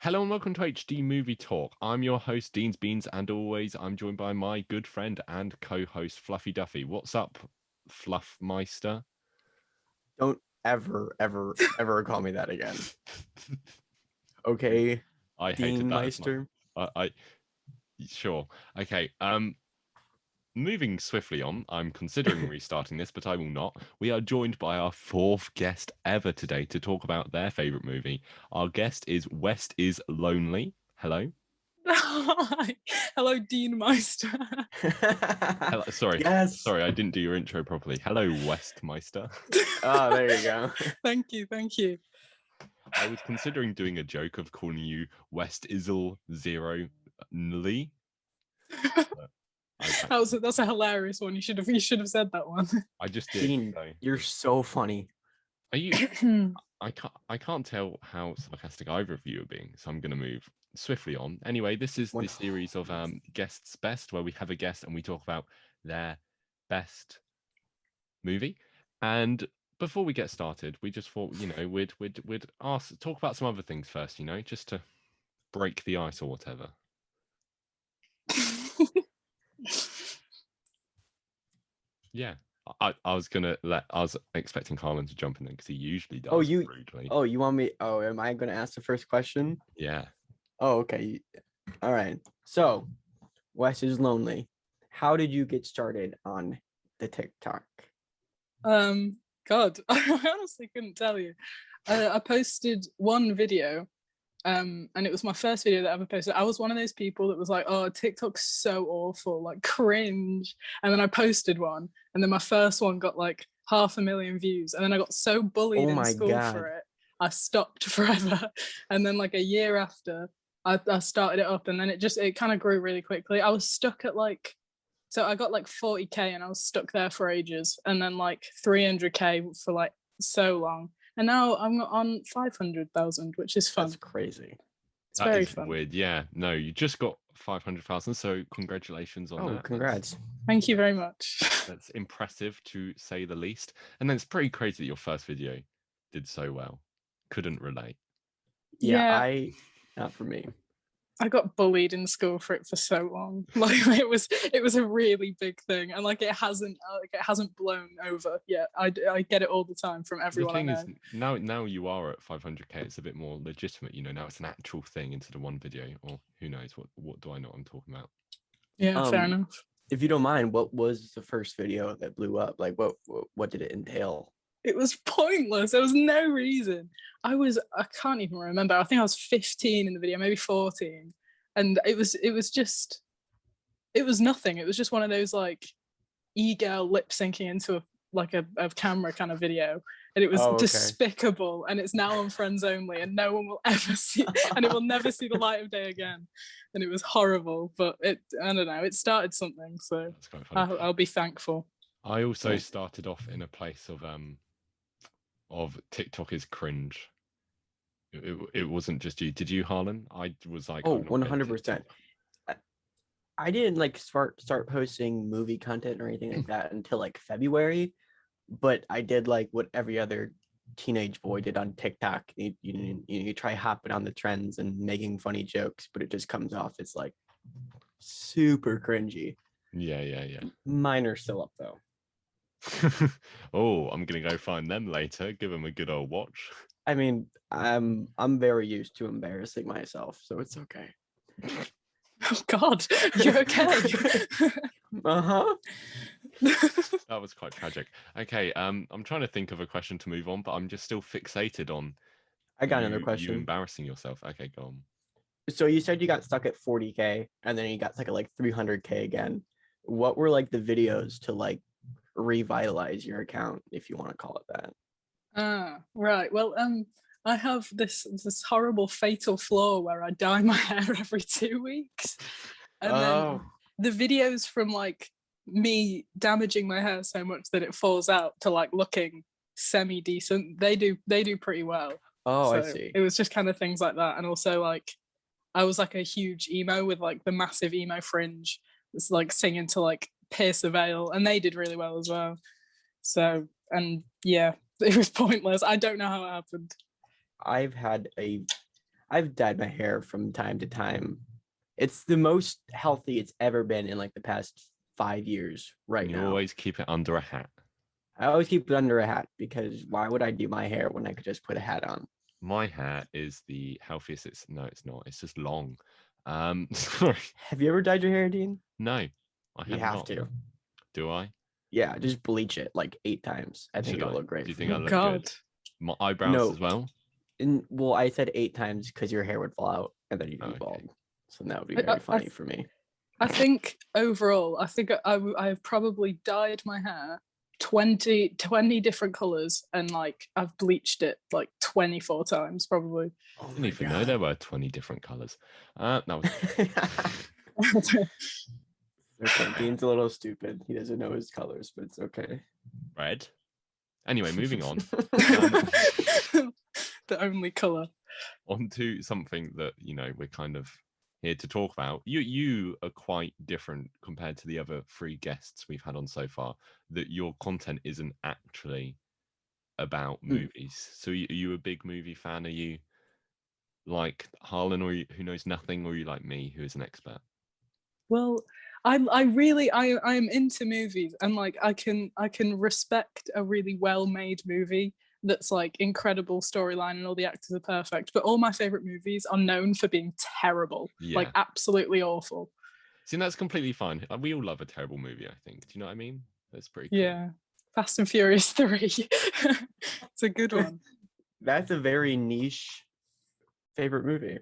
Hello and welcome to HD Movie Talk. I'm your host, Dean's Beans, and always I'm joined by my good friend and co-host, Fluffy Duffy. What's up, Fluffmeister? Don't ever call me that again. Okay, I Dean hated that Meister. as much. Sure. Okay. Moving swiftly on, I'm considering restarting this, but I will not. We are joined by our fourth guest ever today to talk about their favorite movie. Our guest is West is Lonely. Hello. Hi. Hello, Dean Meister. Hello. Sorry. Yes. Sorry, I didn't do your intro properly. Hello, Westmeister. Oh, there you go. Thank you. I was considering doing a joke of calling you West Isle Zero Nly. That's a hilarious one. You should have said that one. I just did. Dean, So. you're so funny. Are you? I can't tell how sarcastic either of you are being, so I'm going to move swiftly on. Anyway, this is the series of guests best, where we have a guest and we talk about their best movie. And before we get started, we just thought, we'd talk about some other things first, just to break the ice or whatever. Yeah. I was expecting Harlan to jump in there because he usually does. Rudely. You want me? Oh, am I gonna ask the first question? Yeah. Oh, okay. All right. So, Wes is Lonely. How did you get started on the TikTok? God, I honestly couldn't tell you. I posted one video, and it was my first video that I ever posted. I was one of those people that was like, "Oh, TikTok's so awful, like cringe." And then I posted one, and then my first one got like 500,000 views, and then I got so bullied in school for it, I stopped forever. And then like a year after, I started it up, and then it kind of grew really quickly. I was stuck at so I got like 40k, and I was stuck there for ages, and then like 300k for like so long. And now I'm on 500,000, which is fun. That's crazy. It's very fun. Weird. Yeah. No, you just got 500,000. So congratulations on that. Congrats. Thank you very much. That's impressive to say the least. And then it's pretty crazy that your first video did so well. Couldn't relate. Yeah. Not for me. I got bullied in school for it for so long. Like it was a really big thing, and like it hasn't blown over yet. I get it all the time from everyone. The thing is, now you are at 500k. It's a bit more legitimate, Now it's an actual thing instead of one video, or who knows what do I know what I'm talking about? Yeah, fair enough. If you don't mind, what was the first video that blew up? Like, what did it entail? It was pointless. There was no reason. I can't even remember. I think I was 15 in the video, maybe 14. And it was nothing. It was just one of those like e-girl lip syncing into a camera kind of video. And it was despicable. And it's now on Friends Only, and no one will ever see and it will never see the light of day again. And it was horrible. But I don't know, it started something. So I'll be thankful. I also started off in a place of TikTok is cringe. It wasn't just you. Did you, Harlan? I was like, 100%. I didn't like start posting movie content or anything like that until like February, but I did like what every other teenage boy did on TikTok. You try hopping on the trends and making funny jokes, but it just comes off as like super cringy. Yeah. Mine are still up though. Oh, I'm gonna go find them later. Give them a good old watch. I mean, I'm very used to embarrassing myself, so it's okay. Oh God, you're okay. Uh-huh. That was quite tragic. Okay, I'm trying to think of a question to move on, but I'm just still fixated on. I got another question. You embarrassing yourself. Okay, go on. So you said you got stuck at 40k, and then you got stuck at like 300k again. What were like the videos to like revitalize your account, if you want to call it that? Right. Well, I have this horrible fatal flaw where I dye my hair every 2 weeks, and then the videos from like me damaging my hair so much that it falls out to like looking semi decent, they do pretty well. I see. It was just kind of things like that, and also like I was like a huge emo with like the massive emo fringe. It's like singing to like Pierce the Veil, and they did really well as well. So, and yeah, it was pointless. I don't know how it happened. I've had I've dyed my hair from time to time. It's the most healthy it's ever been in like the past 5 years right And you now. always keep it under a hat. I always keep it under a hat because why would I do my hair when I could just put a hat on? My hair is the healthiest. It's not. It's just long. Sorry. Have you ever dyed your hair, Dean? No, I You have have not. to. Do I? Yeah, just bleach it like 8 times. I think Should it'll I? look great. Do you for think you. I look God. good? My eyebrows No. as well. Well, I said 8 times because your hair would fall out and then you'd be Okay. bald. So that would be I- very I- funny for me. I think overall, I've probably dyed my hair 20 different colors, and like I've bleached it like 24 times probably. Oh I didn't even know there were 20 different colors. That was Okay, Dean's a little stupid. He doesn't know his colors, but it's okay. red. Anyway, moving on. The only color. On to something that we're kind of here to talk about. You are quite different compared to the other 3 guests we've had on so far. That your content isn't actually about movies. So are you a big movie fan? Are you like Harlan, or who knows nothing, or are you like me, who is an expert? Well, I am into movies, and like I can respect a really well made movie that's like incredible storyline and all the actors are perfect, but all my favorite movies are known for being terrible, like absolutely awful. See, that's completely fine. We all love a terrible movie, I think. Do you know what I mean? That's pretty cool. Yeah, Fast and Furious 3. It's a good one. That's a very niche favorite movie.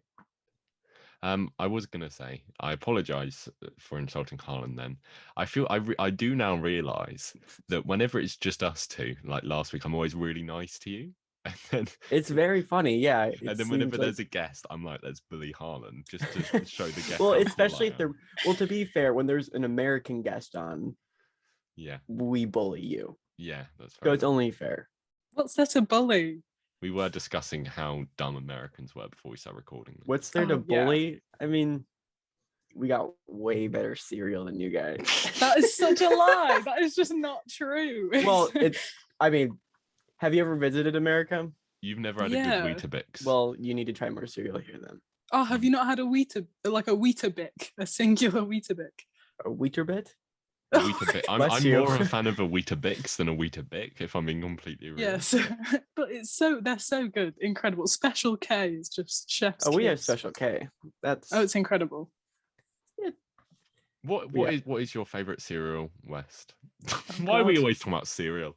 I was gonna say, I apologize for insulting Harlan. Then I feel I do now realize that whenever it's just us two, like last week, I'm always really nice to you, and then It's very funny, yeah. and then whenever there's a guest, I'm like, let's bully Harlan just to show the guest. Well, how especially cool I am. to be fair, when there's an American guest on, Yeah, we bully you. yeah, that's So right. it's only fair. What's there to bully? We were discussing how dumb Americans were before we started recording this. What's there to Oh, yeah. bully? I mean, we got way better cereal than you guys. That is such a lie. That is just not true. Well, I mean, have you ever visited America? You've never had a Yeah. good Weetabix. Well, you need to try more cereal here then. Oh, have you not had a Weetabix, a singular Weetabix? A Weetabix? A Weetabix. I'm Bless you. more a fan of a Weetabix than a Weetabix, if I'm being completely real. Yes, but they're so good, incredible. Special K is just chef's Oh, we have kiss. Special K. That's Oh, it's incredible. What is your favorite cereal, West? Why are we God. always talking about cereal?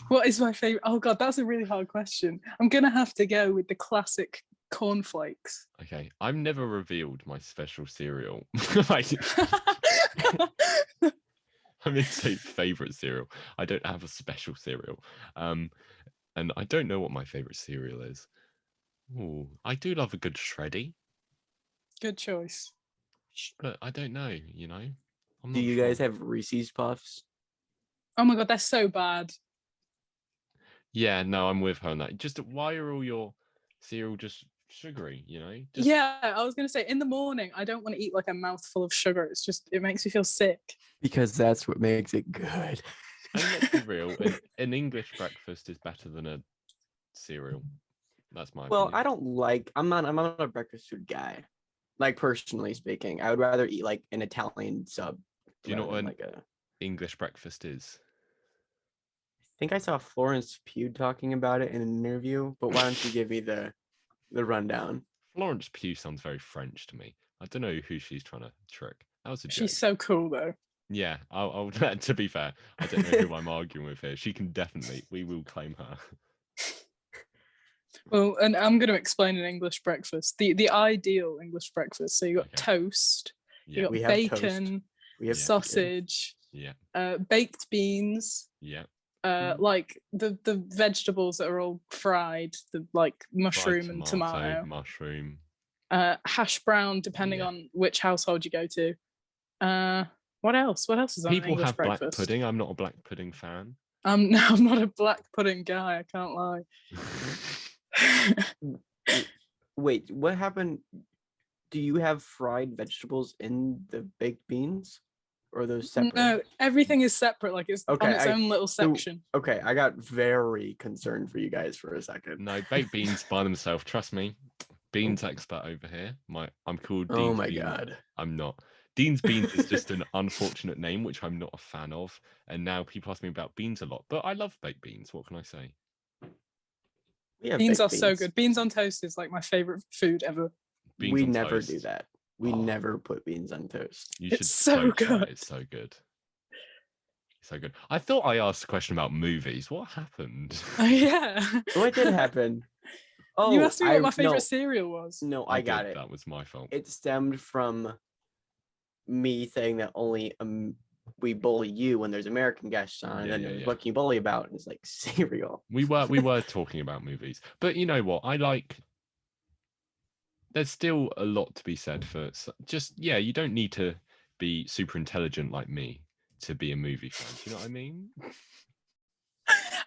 What is my favorite? Oh God, that's a really hard question. I'm gonna have to go with the classic cornflakes. Okay, I've never revealed my special cereal. Like, I mean, say favorite cereal. I don't have a special cereal. And I don't know what my favorite cereal is. Ooh, I do love a good shreddy, Good choice. but I don't know. I'm Do not you sure. guys have Reese's Puffs? Oh my God, they're so bad. Yeah, no, I'm with her on that. Just why are all your cereal just sugary? Just, Yeah, I was gonna say in the morning, I don't want to eat like a mouthful of sugar. It makes me feel sick. Because that's what makes it good. And let's be real, an English breakfast is better than a cereal. That's my Well, opinion. I'm not a breakfast food guy. Like personally speaking, I would rather eat like an Italian sub. Do you know rather what than, an like English breakfast is? I think I saw Florence Pugh talking about it in an interview, but why don't you give me the rundown? Florence Pugh sounds very French to me. I don't know who she's trying to trick. That was a joke. She's so cool though. Yeah, I'll to be fair, I don't know who I'm arguing with here. She can we will claim her. Well, and I'm going to explain an English breakfast, the ideal English breakfast. So you got Okay. toast, Yeah, you We got have toast. bacon, We have sausage, yeah, baked beans, yeah. like the vegetables that are all fried, the like mushroom and tomato, mushroom. hash brown, depending Yeah. on which household you go to. What else? What else is on an People English have breakfast? black pudding. I'm not a black pudding fan. No, I'm not a black pudding guy. I can't lie. Wait, what happened? Do you have fried vegetables in the baked beans? Or are those separate? No, everything is separate. Like it's Okay, on its own little section. Okay, I got very concerned for you guys for a second. No, baked beans by themselves. Trust me, Beans expert over here. I'm called Oh Dean's my Beans. god. I'm not. Dean's Beans is just an unfortunate name, which I'm not a fan of. And now people ask me about beans a lot, but I love baked beans. What can I say? Beans are so good. Beans on toast is like my favorite food ever. Beans we on never toast. do that. We never put beans on toast. You It's should so try it. good. It's so good. So good. I thought I asked a question about movies. What happened? Oh yeah. What did happen? Oh, You asked me what my favorite cereal was. No, I got did. it. That was my fault. It stemmed from me saying that only we bully you when there's American guests on, and then there's what can you bully about? And it's like cereal. We were talking about movies, but you know what? There's still a lot to be said for just you don't need to be super intelligent like me to be a movie fan. Do you know what I mean?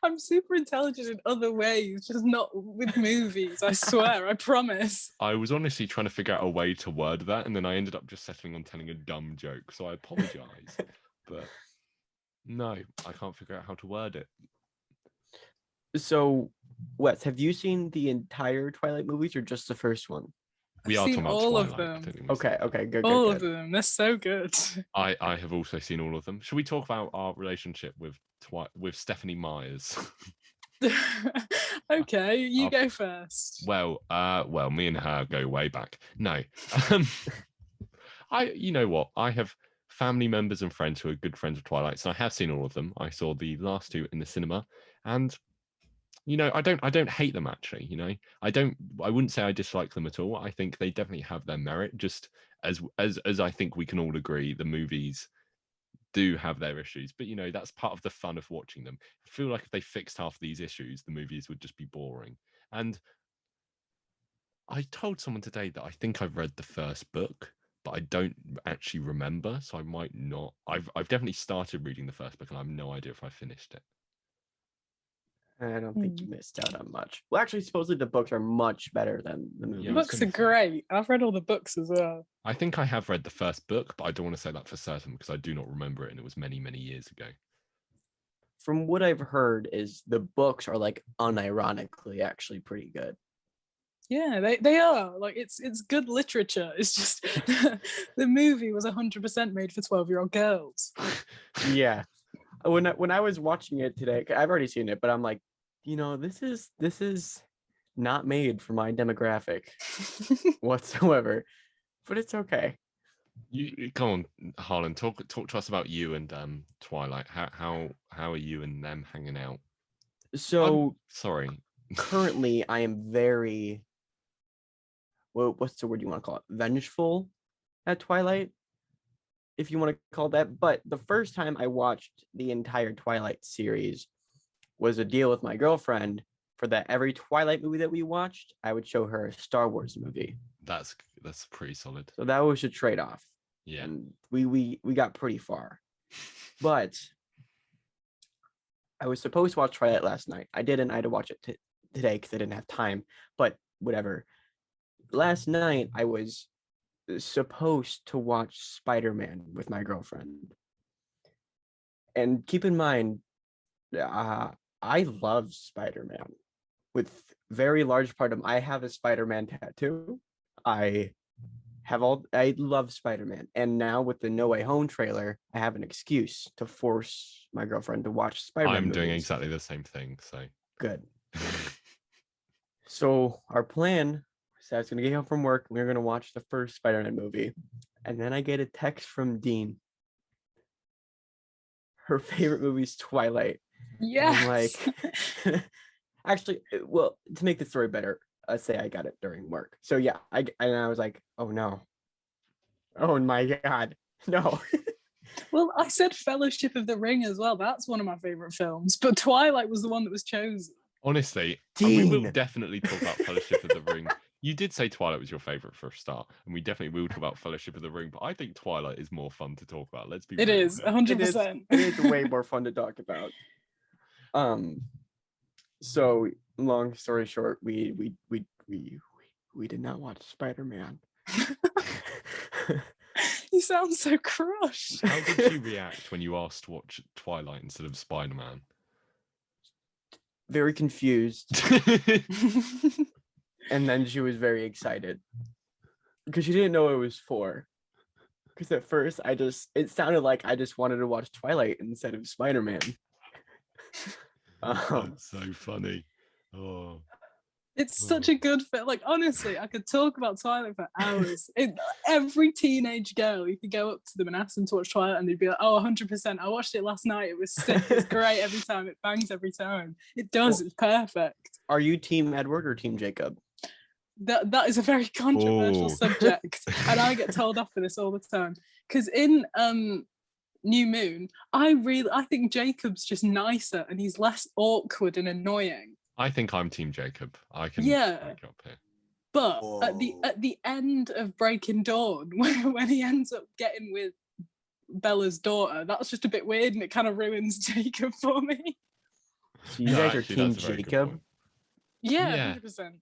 I'm super intelligent in other ways, just not with movies. I swear, I promise. I was honestly trying to figure out a way to word that, and then I ended up just settling on telling a dumb joke. So I apologize, but no, I can't figure out how to word it. So, Wes, have you seen the entire Twilight movies or just the first one? We are talking about all Twilight. of them. Okay, good. All of them. They're so good. I have also seen all of them. Should we talk about our relationship with Stephanie Myers? Okay, you go first. Well, me and her go way back. No, you know what? I have family members and friends who are good friends of Twilight, so I have seen all of them. I saw the last two in the cinema, and I don't hate them actually. I wouldn't say I dislike them at all. I think they definitely have their merit. Just as I think we can all agree, the movies do have their issues, but that's part of the fun of watching them. I feel like if they fixed half these issues, the movies would just be boring. And I told someone today that I think I've read the first book, but I don't actually remember, so I might not. I've definitely started reading the first book, and I have no idea if I finished it. I don't think you missed out on much. Well, actually, supposedly the books are much better than the movies. The books are great. I've read all the books as well. I think I have read the first book, but I don't want to say that for certain because I do not remember it, and it was many, many years ago. From what I've heard, is the books are like unironically actually pretty good. Yeah, they are. Like it's good literature. It's just the movie was 100% made for 12-year-old girls. Yeah. When I was watching it today, I've already seen it, but I'm like, this is not made for my demographic whatsoever. But it's okay. You come on, Harlan. Talk to us about you and Twilight. How are you and them hanging out? So sorry. Currently, I am very. What's the word you want to call it? Vengeful at Twilight, if you want to call that. But the first time I watched the entire Twilight series was a deal with my girlfriend for that every Twilight movie that we watched, I would show her a Star Wars movie. That's pretty solid. So that was a trade-off. Yeah. And we got pretty far. But I was supposed to watch Twilight last night. I didn't. I had to watch it today because I didn't have time. But whatever. Last night I was supposed to watch Spider-Man with my girlfriend. And keep in mind, I love Spider-Man. With very large part of I have a Spider-Man tattoo. I love Spider-Man. And now with the No Way Home trailer, I have an excuse to force my girlfriend to watch Spider-Man. I'm doing exactly the same thing, so good. So our plan was I was gonna get home from work, we were gonna watch the first Spider-Man movie. And then I get a text from Dean. Her favorite movie is Twilight. Yeah. I'm like, actually, well, to make the story better, say I got it during work. So yeah, I was like, oh no. Oh my God, no. Well, I said Fellowship of the Ring as well. That's one of my favorite films, but Twilight was the one that was chosen. Honestly, we will definitely talk about Fellowship of the Ring. You did say Twilight was your favorite for a start, and we definitely will talk about Fellowship of the Ring, but I think Twilight is more fun to talk about. Let's be real. It is 100%. It is way more fun to talk about. So long story short, we did not watch Spider-Man. You sound so crushed. How did you react when you asked to watch Twilight instead of Spider-Man? Very confused. And then she was very excited because she didn't know it was 4. Because at first it sounded like I just wanted to watch Twilight instead of Spider-Man. That's so funny. Oh, It's such a good film. Like, honestly, I could talk about Twilight for hours. Every teenage girl, you could go up to them and ask them to watch Twilight, and they'd be like, "Oh, 100%. I watched it last night. It was sick. It's great every time. It bangs every time. It does. Well, it's perfect." Are you Team Edward or Team Jacob? That is a very controversial subject, and I get told off for this all the time. Because in New Moon, I think Jacob's just nicer, and he's less awkward and annoying. I think I'm Team Jacob. I can back up here. But at the end of Breaking Dawn, when he ends up getting with Bella's daughter, that's just a bit weird, and it kind of ruins Jacob for me. So you guys are Team Jacob? Yeah, 100%.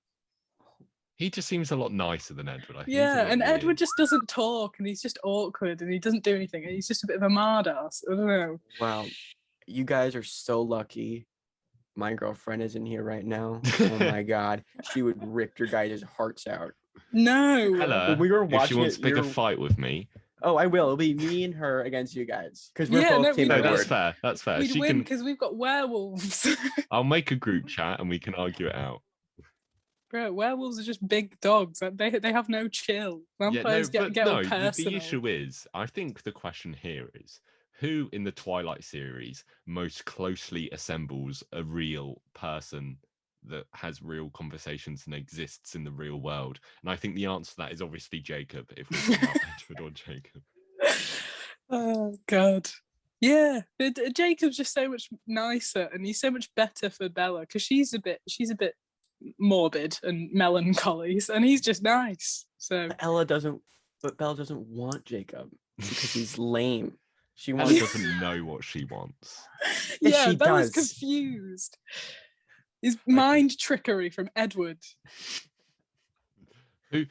He just seems a lot nicer than Edward. I think and Edward just doesn't talk, and he's just awkward, and he doesn't do anything, and he's just a bit of a mardass. I don't know. Wow, you guys are so lucky. My girlfriend is in here right now. Oh my god, she would rip your guys' hearts out. No. Hello. When we were watching if she wants to pick a fight with me. Oh, I will. It'll be me and her against you guys because we're both Team Edward. That's fair. That's fair. We'd win because we've got werewolves. I'll make a group chat and we can argue it out. Bro, werewolves are just big dogs. They have no chill. Vampires get all personal. The issue is, I think the question here is, who in the Twilight series most closely assembles a real person that has real conversations and exists in the real world? And I think the answer to that is obviously Jacob, if we're talking about Edward or Jacob. Oh, God. Yeah, Jacob's just so much nicer, and he's so much better for Bella, because she's a bit morbid and melancholy, and he's just nice. So Bella doesn't want Jacob because he's lame. Ella doesn't know what she wants. Yeah, Bella's confused. It's mind trickery from Edward. Who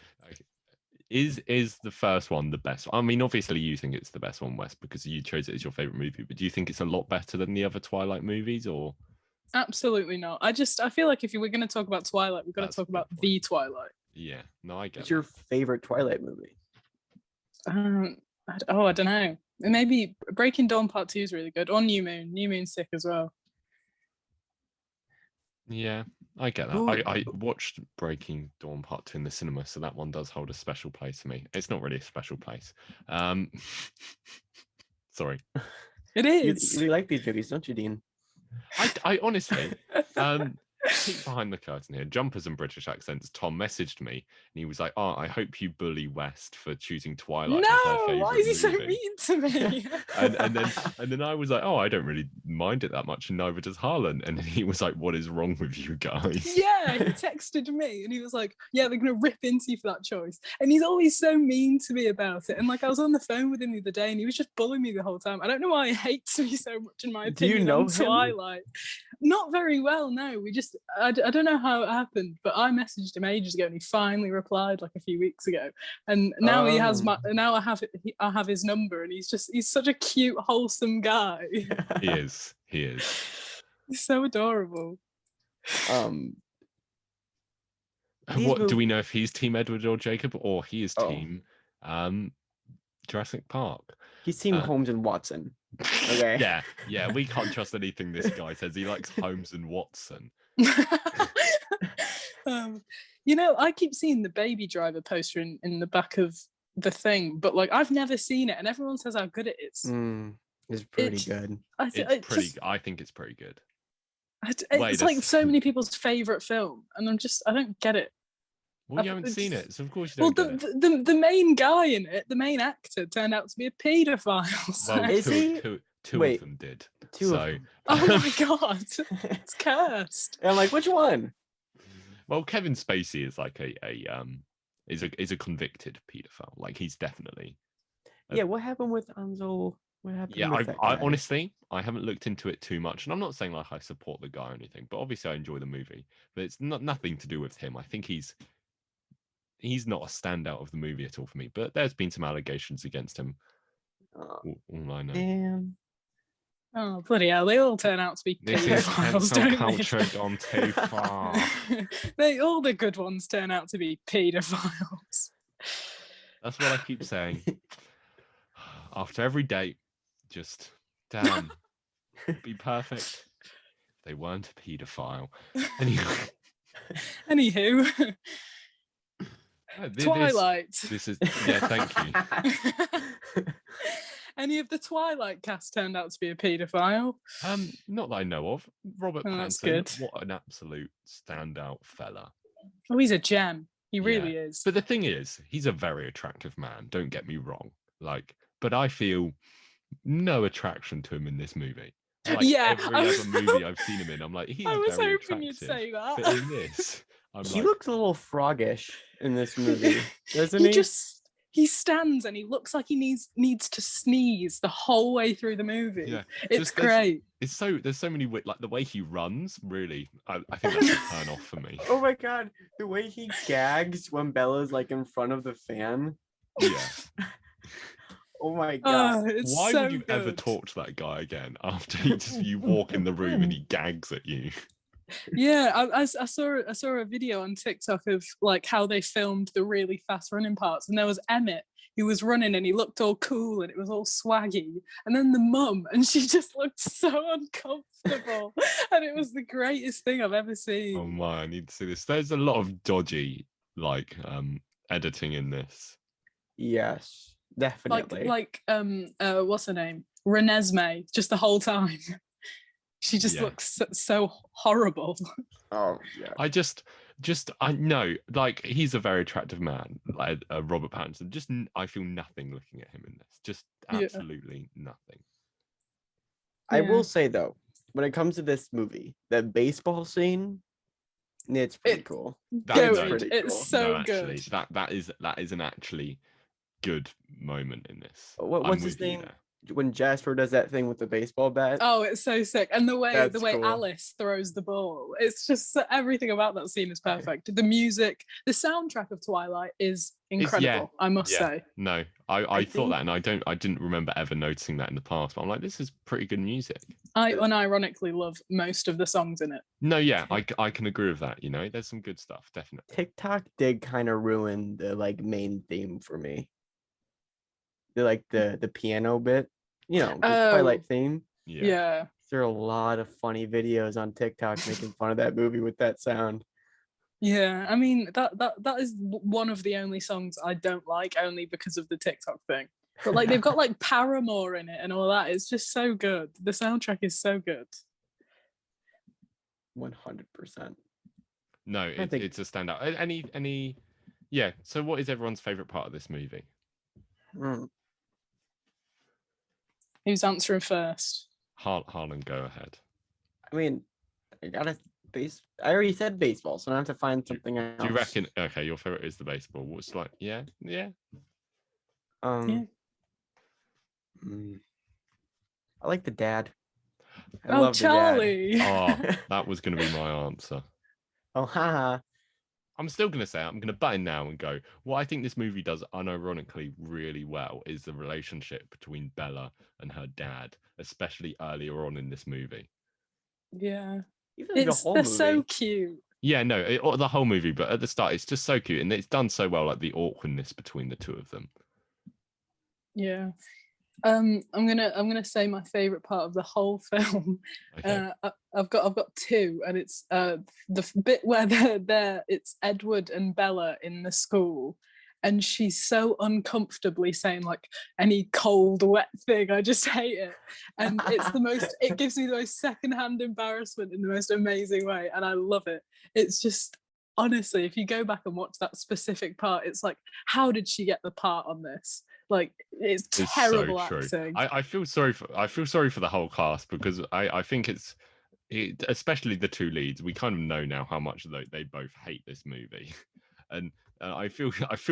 is the first one the best? I mean, obviously you think it's the best one, Wes, because you chose it as your favorite movie. But do you think it's a lot better than the other Twilight movies, or? Absolutely not. I feel like if we're going to talk about Twilight, we've got to talk about the Twilight. Yeah, no, I get. What's your favorite Twilight movie? I don't know. Maybe Breaking Dawn Part 2 is really good, or New Moon. New Moon's sick as well. Yeah, I get that. I watched Breaking Dawn Part 2 in the cinema, so that one does hold a special place to me. It's not really a special place. Sorry. It is. You like these movies, don't you, Dean? I honestly, peek behind the curtain here. Jumpers and British accents. Tom messaged me and he was like, "Oh, I hope you bully West for choosing Twilight." No, why is he so mean to me? and then I was like, "Oh, I don't really mind it that much, and neither does Harlan." And he was like, "What is wrong with you guys?" Yeah, he texted me and he was like, "Yeah, they're gonna rip into you for that choice." And he's always so mean to me about it. And like, I was on the phone with him the other day, and he was just bullying me the whole time. I don't know why he hates me so much. In my opinion, do you know on Twilight? Not very well. No, I don't know how it happened, but I messaged him ages ago, and he finally replied like a few weeks ago. And now he has I have his number, and he's such a cute, wholesome guy. He is. He's so adorable. What do we know if he's Team Edward or Jacob, or he is Team Jurassic Park? He's Team Holmes and Watson. Okay. Yeah. We can't trust anything this guy says. He likes Holmes and Watson. I keep seeing the Baby Driver poster in the back of the thing, but like I've never seen it, and everyone says how good it is. It's pretty good. I think it's pretty good. It's like so many people's favorite film, and I don't get it. Well, you haven't seen it, so of course you don't. The main guy in it, the main actor, turned out to be a paedophile. So. Well, is he? Two of them did. Two of them. Oh my god, it's cursed. And I'm like, which one? Well, Kevin Spacey is like is a convicted paedophile. Like he's definitely. What happened with Anzo? What happened? Yeah, with I honestly I haven't looked into it too much, and I'm not saying like I support the guy or anything, but obviously I enjoy the movie. But it's nothing to do with him. I think he's not a standout of the movie at all for me. But there's been some allegations against him. All I know. Damn. Oh, bloody hell. They all turn out to be This is pedophiles, cancel don't culture gone too far. All the good ones turn out to be pedophiles. That's what I keep saying. After every date, just damn, be perfect. They weren't a paedophile. Anywho, Twilight. This is thank you. Any of the Twilight cast turned out to be a paedophile? Not that I know of. Robert Pattinson, that's good. What an absolute standout fella. Oh, he's a gem. He really is. But the thing is, he's a very attractive man. Don't get me wrong. But I feel no attraction to him in this movie. Every other movie I've seen him in, I'm like, he's I was very hoping you'd say that. But in this, he looks a little froggish in this movie, doesn't he? He stands and he looks like he needs to sneeze the whole way through the movie. Yeah, it's great. There's so many like the way he runs. Really, I think that's a turn off for me. Oh my god, the way he gags when Bella's like in front of the fan. Yeah. Oh my god! Why would you ever talk to that guy again after you walk in the room and he gags at you? Yeah, I saw a video on TikTok of like how they filmed the really fast running parts, and there was Emmett who was running and he looked all cool and it was all swaggy, and then the mum, and she just looked so uncomfortable, and it was the greatest thing I've ever seen. Oh my, I need to see this. There's a lot of dodgy editing in this. Yes, definitely. What's her name? Renesmee, just the whole time. She just looks so horrible. Oh yeah. I know, like, he's a very attractive man, like Robert Pattinson. I feel nothing looking at him in this. Just absolutely nothing. I will say though, when it comes to this movie, that baseball scene, it's pretty cool. It's so good. That is an actually good moment in this. What's his name? When Jasper does that thing with the baseball bat. Oh, it's so sick. And the way cool. Alice throws the ball, it's just everything about that scene is perfect. The music, the soundtrack of Twilight is incredible, I must say. No, I thought that, and I didn't remember ever noticing that in the past, but I'm like, this is pretty good music. I unironically love most of the songs in it. No, yeah, I can agree with that. There's some good stuff, definitely. TikTok did kind of ruin the main theme for me. The piano bit. The Twilight theme. Yeah. There are a lot of funny videos on TikTok making fun of that movie with that sound. Yeah, I mean that is one of the only songs I don't like, only because of the TikTok thing. But they've got Paramore in it and all that. It's just so good. The soundtrack is so good. 100%. No, it's a standout. Any yeah. So what is everyone's favorite part of this movie? Who's answering first? Harlan, go ahead. I mean, I already said baseball, so I have to find something else. Do you reckon? Okay, your favorite is the baseball. What's yeah. I like the dad. I love Charlie. The dad. That was going to be my answer. Oh, haha. I'm still going to say, I'm going to butt in now and go, what I think this movie does unironically really well is the relationship between Bella and her dad, especially earlier on in this movie. Yeah. Even they're so cute. Yeah, no, the whole movie, but at the start, it's just so cute. And it's done so well, like the awkwardness between the two of them. Yeah. I'm gonna say my favorite part of the whole film. Okay. I've got two, and it's the bit where it's Edward and Bella in the school, and she's so uncomfortably saying any cold wet thing. I just hate it, and it gives me the most secondhand embarrassment in the most amazing way, and I love it. It's just, honestly, if you go back and watch that specific part, it's how did she get the part on this? It's terrible so acting. I feel sorry for the whole cast, because I think especially the two leads. We kind of know now how much they both hate this movie, and I feel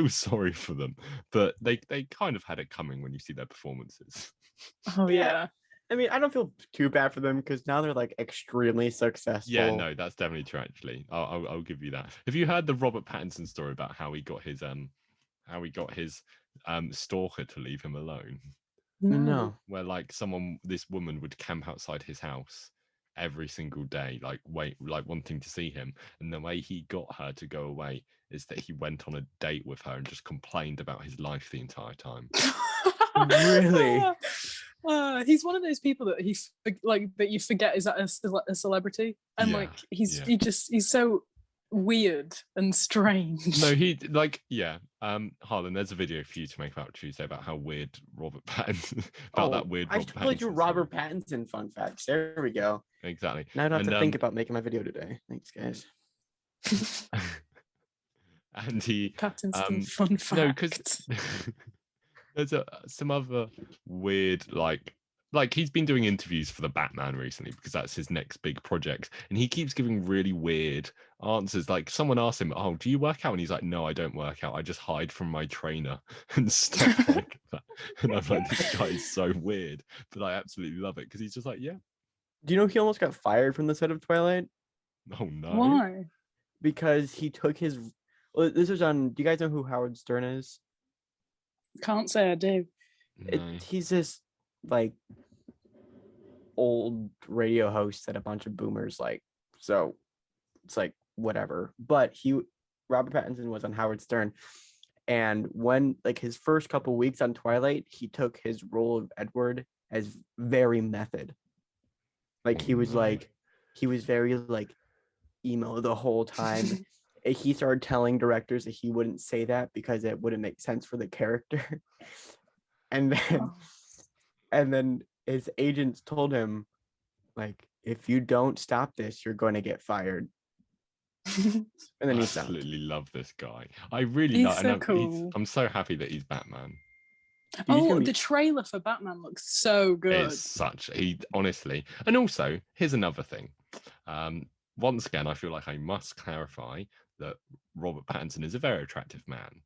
sorry for them, but they kind of had it coming when you see their performances. Oh yeah. I mean, I don't feel too bad for them because now they're extremely successful. Yeah, no, that's definitely true. Actually, I'll give you that. Have you heard the Robert Pattinson story about how he got his stalker to leave him alone? No. where like this woman would camp outside his house every single day, like wanting to see him, and the way he got her to go away is that he went on a date with her and just complained about his life the entire time. Really? He's one of those people that that you forget is a celebrity, and Yeah, he's so weird and strange. No, Harlan, there's a video for you to make about Tuesday about how weird Robert Pattinson that weird. I told you Robert Pattinson fun facts. There we go. Exactly. Now I don't have to think about making my video today. Thanks, guys. And he Pattinson fun facts. No, because there's some other weird like he's been doing interviews for the Batman recently because that's his next big project, and he keeps giving really weird answers. Like someone asked him, "Oh, do you work out?" And he's like, "No, I don't work out. I just hide from my trainer and stuff like that." And I'm like, this guy is so weird, but I absolutely love it because he's just like, yeah. Do you know he almost got fired from the set of Twilight? Oh no! Why? Because he took his. Well, this was on. Do you guys know who Howard Stern is? Can't say I do. No. He's this like old radio host that a bunch of boomers like. So it's like whatever. But Robert Pattinson was on Howard Stern, and when like his first couple weeks on Twilight, he took his role of Edward as very method. Like he was very like emo the whole time. He started telling directors that he wouldn't say that because it wouldn't make sense for the character. And then his agents told him, like, if you don't stop this, you're going to get fired. And then he stopped. Absolutely love this guy. I really love. So cool. I'm so happy that he's Batman. The trailer for Batman looks so good. Honestly, and also here's another thing. Once again, I feel like I must clarify that Robert Pattinson is a very attractive man.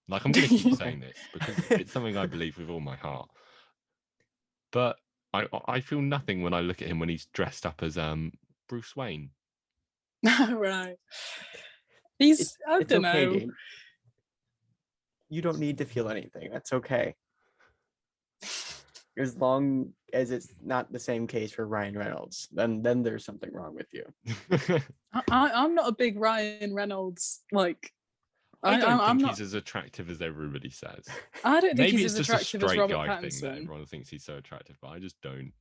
Like I'm going to keep saying this because it's something I believe with all my heart. But I feel nothing when I look at him when he's dressed up as Bruce Wayne. Right. I don't know. Dean. You don't need to feel anything. That's okay. As long as it's not the same case for Ryan Reynolds, then there's something wrong with you. I'm not a big Ryan Reynolds like. I'm not... he's as attractive as everybody says. I don't think Maybe he's as attractive as Robert Pattinson. Thing that everyone thinks he's so attractive, but I just don't.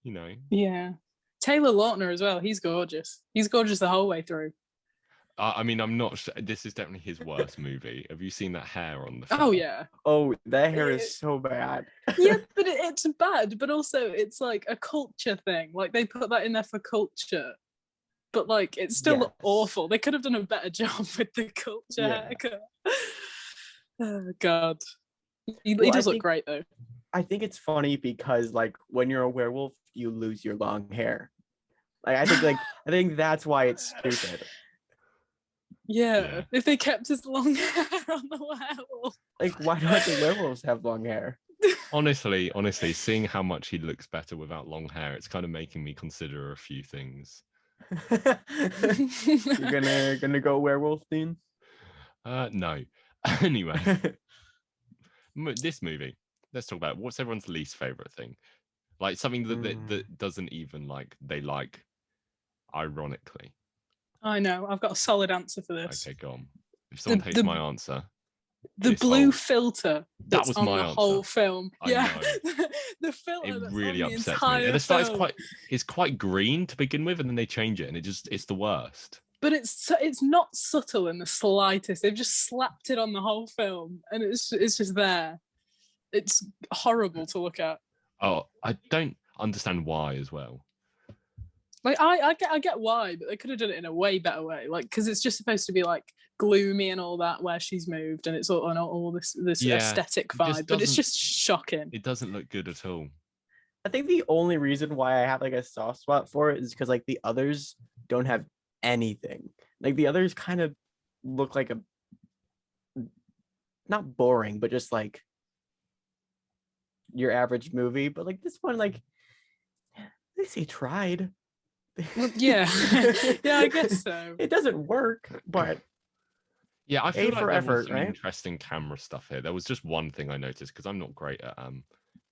You know. Yeah, Taylor Lautner as well. He's gorgeous. He's gorgeous the whole way through. I mean, I'm not sure. This is definitely his worst movie. Have you seen that hair on the film? Oh, yeah. Oh, that hair is so bad. Yeah, but it's bad. But also, it's like a culture thing. Like, they put that in there for culture. But, like, it's still awful. They could have done a better job with the culture haircut. Oh, God. He does look great, though. I think it's funny because, like, when you're a werewolf, you lose your long hair. Like, I think that's why it's stupid. Yeah, if they kept his long hair on the werewolf. Like, why don't the werewolves have long hair? Honestly, seeing how much he looks better without long hair, it's kind of making me consider a few things. You're gonna go werewolf, Dean? No. Anyway, this movie. Let's talk about what's everyone's least favorite thing. Like something that doesn't even like they like, ironically. I know. I've got a solid answer for this. Okay, go on. If someone takes my answer. The blue filter that was on my the answer. Whole film. Yeah. The filter it really on the upsets entire me. At the start, film. it's quite green to begin with, and then they change it, and it's the worst. But it's not subtle in the slightest. They've just slapped it on the whole film, and it's just there. It's horrible to look at. Oh, I don't understand why as well. Like I get why, but they could have done it in a way better way. Like because it's just supposed to be like gloomy and all that where she's moved, and it's all this aesthetic vibe, but it's just shocking. It doesn't look good at all. I think the only reason why I have like a soft spot for it is because like the others don't have anything. Like the others kind of look like not boring, but just like your average movie. But like this one, like at least he tried. Well, yeah. Yeah, I guess so. It doesn't work, but Yeah, I feel A like for there was effort, some right? interesting camera stuff here. There was just one thing I noticed because I'm not great at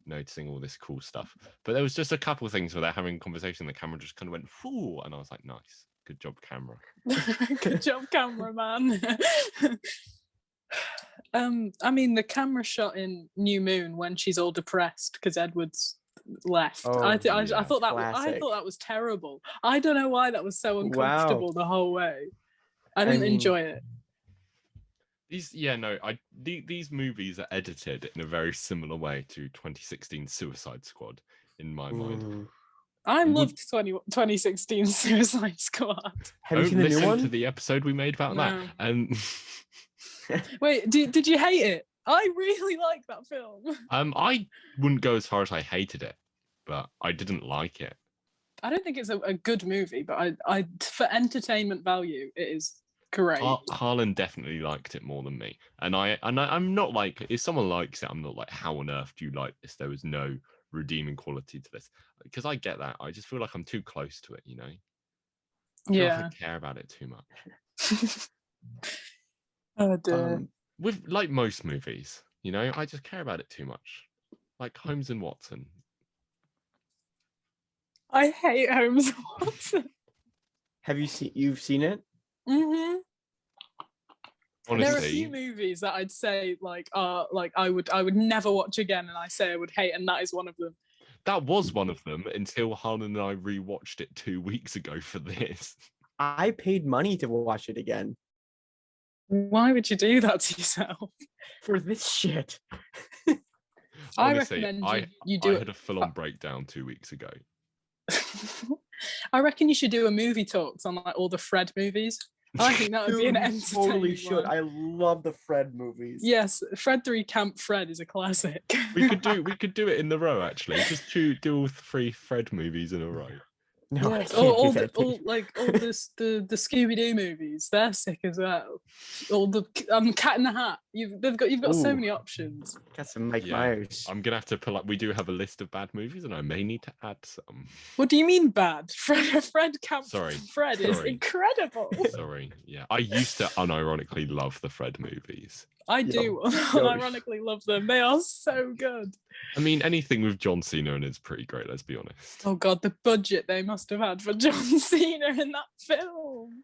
noticing all this cool stuff. But there was just a couple of things where they're having a conversation, the camera just kind of went "Whoo," and I was like, nice, good job, camera. Good job, cameraman. I mean, the camera shot in New Moon when she's all depressed because Edward's left. Oh, I yeah. thought that Classic. was terrible. I don't know why that was so Wow. uncomfortable the whole way. I didn't mean- enjoy it. These movies are edited in a very similar way to 2016 Suicide Squad in my mind. Ooh. I Would- loved 2016 Suicide Squad. Have you Don't seen the new listen one? to the episode we made about No. that. And Wait, did you hate it? I really like that film. I wouldn't go as far as I hated it, but I didn't like it. I don't think it's a good movie, but I for entertainment value, it is great. Harlan definitely liked it more than me, and I'm not like, if someone likes it, I'm not like, how on earth do you like this? There was no redeeming quality to this, because I get that. I just feel like I'm too close to it, you know. I feel like I care about it too much. Oh dear. With like most movies, you know, I just care about it too much. Like Holmes and Watson. I hate Holmes and Watson. You've seen it? Mm-hmm. Honestly, There are a few movies that I'd say like I would never watch again, and I say I would hate, and that is one of them. that was one of them until Harlan and I rewatched it 2 weeks ago for this. I paid money to watch it again Why would you do that to yourself? for this shit. I Honestly, recommend you I do had a full-on breakdown 2 weeks ago. I reckon you should do a movie talks on like all the Fred movies. I think that would be an Dude, you entertaining totally should. one. I love the Fred movies. Yes, Fred 3 Camp Fred is a classic. We could do it in the row, actually. Just do all 3 Fred movies in a row. No, I Yes, can't all do the that. the Scooby Doo movies, they're sick as well. All the Cat in the Hat. You've got so Ooh. many options. Got some Mike Yeah, Myers. I'm gonna have to pull up. We do have a list of bad movies, and I may need to add some. What do you mean bad? Fred Camp Sorry, Fred is sorry. incredible. Sorry, yeah, I used to unironically love the Fred movies. I do ironically love them. They are so good. I mean, anything with John Cena and it's pretty great. Let's be honest. Oh god, the budget they must have had for John Cena in that film.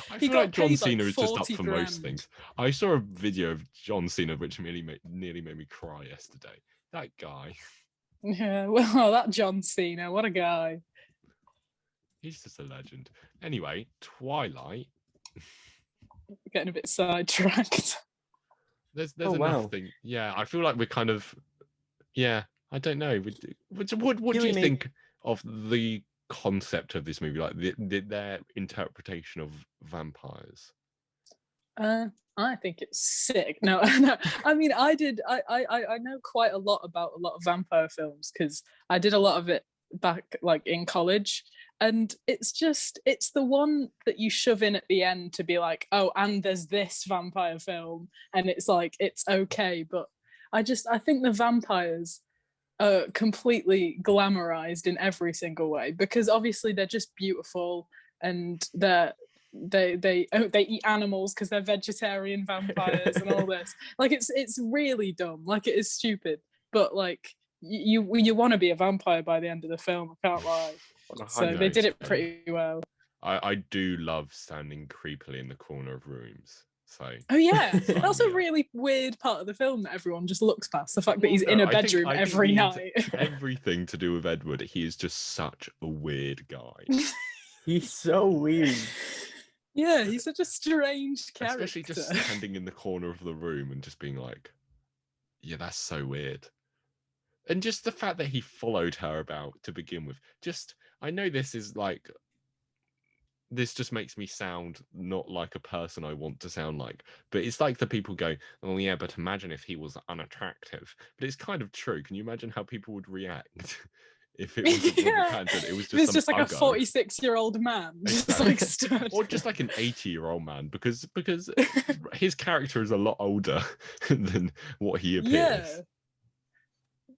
I He feel got like John paid, like, Cena is just up 40 for most grand. things. I saw a video of John Cena which nearly made me cry yesterday. That guy, Yeah, well, that John Cena, what a guy. he's just a legend. Anyway, Twilight. Getting a bit sidetracked. There's Oh, wow. nothing. Yeah, I feel like we're kind of. Yeah, I don't know. What do Really you make- think of the concept of this movie? Like their interpretation of vampires. I think it's sick. No, no. I mean, I know quite a lot about a lot of vampire films because I did a lot of it back like in college. And it's the one that you shove in at the end to be like, oh, and there's this vampire film, and it's like it's okay. But I think the vampires are completely glamorized in every single way because obviously they're just beautiful and they eat animals because they're vegetarian vampires and all this. Like it's really dumb. Like it is stupid. But like you want to be a vampire by the end of the film. I can't lie. So they did it pretty well. I do love standing creepily in the corner of rooms. So Oh yeah, that's a yeah. really weird part of the film that everyone just looks past. The fact that he's Well, in no, a I think- bedroom I think every the night. Everything to do with Edward, he is just such a weird guy. He's so weird. Yeah, he's such a strange character. Especially just standing in the corner of the room and just being like, yeah, that's so weird. And just the fact that he followed her about to begin with. I know this just makes me sound not like a person I want to sound like. But it's like the people go, oh yeah, but imagine if he was unattractive. But it's kind of true. Can you imagine how people would react if it wasn't Robert Pattinson? It was just like a some uggo. 46-year-old man, just Exactly. like stood. Or just like an 80-year-old man, because his character is a lot older than what he appears. Yeah.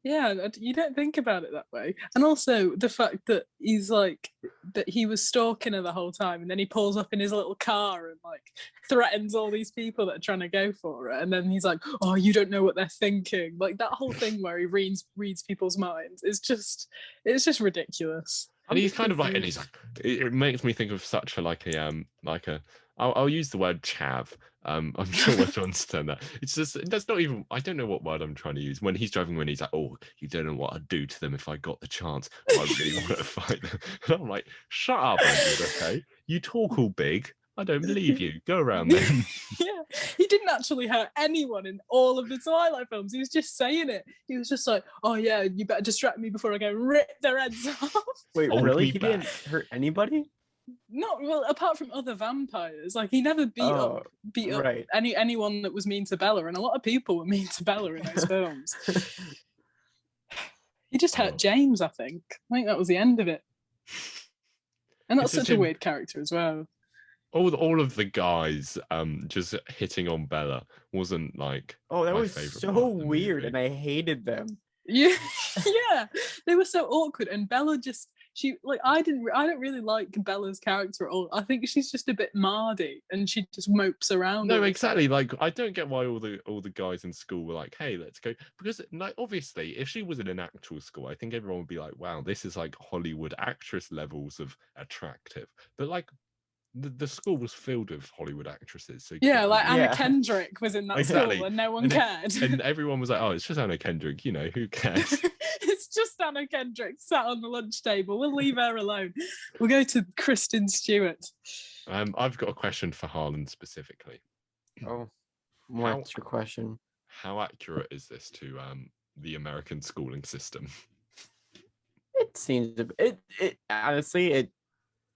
Yeah, you don't think about it that way. And also the fact that he's like that he was stalking her the whole time, and then he pulls up in his little car and like threatens all these people that are trying to go for her, and then he's like, "Oh, you don't know what they're thinking." Like that whole thing where he reads people's minds is just it's just ridiculous. And he's kind of like, and he's like, it makes me think of such a I'll use the word chav. I'm sure we'll understand that. It's just that's not even. I don't know what word I'm trying to use. When he's driving, when he's like, "Oh, you don't know what I'd do to them if I got the chance. Oh, I really want to fight them." And I'm like, "Shut up, Edward, okay? You talk all big. I don't believe you. Go around then." Yeah, he didn't actually hurt anyone in all of the Twilight films. He was just saying it. He was just like, "Oh yeah, you better distract me before I go rip their heads off." Wait, Hold really? me He back. didn't hurt anybody? Not well, apart from other vampires. Like he never beat up right. anyone that was mean to Bella, and a lot of people were mean to Bella in those films. He just hurt James, I think. I think that was the end of it. And that's It's just such a him- weird character as well. all of the guys just hitting on Bella wasn't like Oh, that my was favorite so part of the weird, movie. and I hated them. Yeah, yeah, they were so awkward, and Bella just I don't really like Bella's character at all. I think she's just a bit mardy, and she just mopes around. No, all the exactly. time. Like I don't get why all the guys in school were like, "Hey, let's go," because like obviously, if she was in an actual school, I think everyone would be like, "Wow, this is like Hollywood actress levels of attractive." But like the school was filled with Hollywood actresses, so Yeah, like Anna Yeah. Kendrick was in that Exactly. school, and no one And cared. and everyone was like, "Oh, it's just Anna Kendrick, who cares?" It's just Anna Kendrick sat on the lunch table. We'll leave her alone. We'll go to Kristen Stewart. I've got a question for Harlan specifically. Oh, what's your question? How accurate is this to the American schooling system? It seems to be, it honestly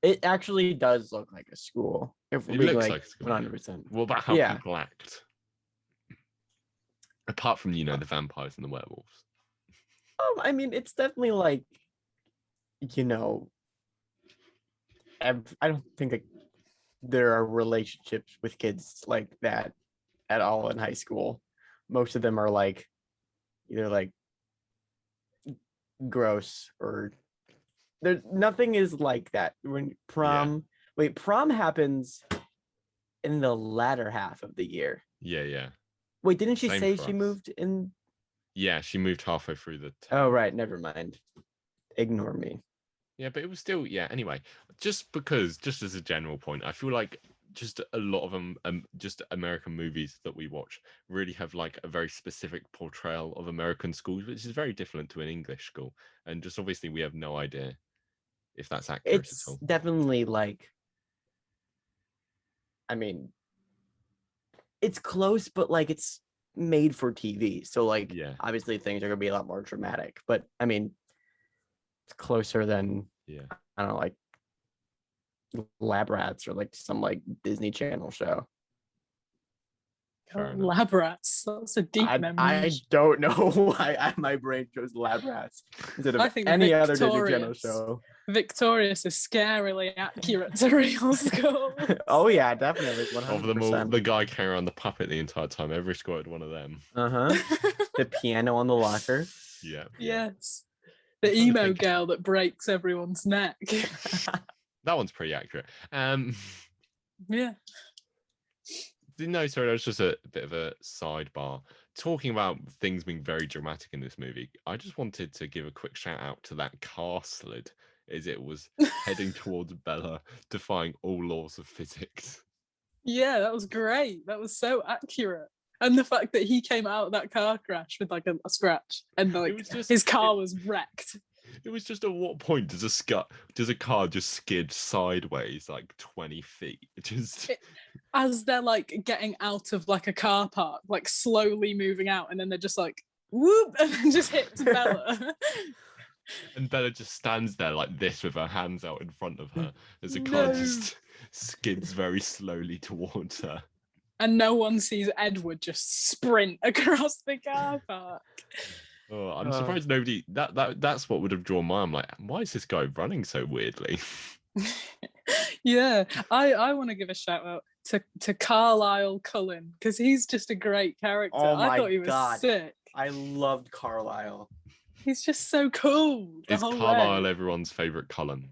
it actually does look like a school. If It we're looks like like a school. 100%. What about how Yeah. people act? Apart from the vampires and the werewolves. I mean, it's definitely like, I don't think that there are relationships with kids like that at all in high school. Most of them are like either like gross or there. Nothing is like that. When prom happens in the latter half of the year. Yeah. Wait, didn't she Same say for she us. moved in? Yeah, she moved halfway through the term. Oh, right. Never mind. Ignore me. Yeah, but it was still, anyway, just as a general point, I feel like just a lot of them, just American movies that we watch really have like a very specific portrayal of American schools, which is very different to an English school. And just obviously we have no idea if that's accurate It's at all. definitely like, I mean, it's close, but like it's made for TV. So like, obviously things are gonna be a lot more dramatic. But I mean, it's closer than I don't know, like Lab Rats or like some like Disney Channel show. Lab Rats. That's a deep memory. I don't know why my brain chose Lab Rats instead of any other Disney Channel show. Victorious is scarily accurate to real school. Oh yeah, definitely. 100%. Of them all, the guy carrying around the puppet the entire time. Every school had one of them. The piano on the locker. Yeah. Yes. The emo girl that breaks everyone's neck. That one's pretty accurate. Yeah. No, sorry, that was just a bit of a sidebar. Talking about things being very dramatic in this movie, I just wanted to give a quick shout out to that car slid as it was heading towards Bella, defying all laws of physics. Yeah, that was great. That was so accurate. And the fact that he came out of that car crash with like a scratch and like his car was wrecked. It was just, at what point does a car just skid sideways like 20 feet? As they're like getting out of like a car park, like slowly moving out, and then they're just like whoop, and then just hits Bella. And Bella just stands there like this with her hands out in front of her as the car just skids very slowly towards her. And no one sees Edward just sprint across the car park. Oh, I'm surprised nobody. That's what would have drawn my. I'm like, why is this guy running so weirdly? Yeah, I want to give a shout out to Carlisle Cullen because he's just a great character. Oh my I thought he was sick. I loved Carlisle. He's just so cool the Is whole Carlisle way. everyone's favorite Cullen?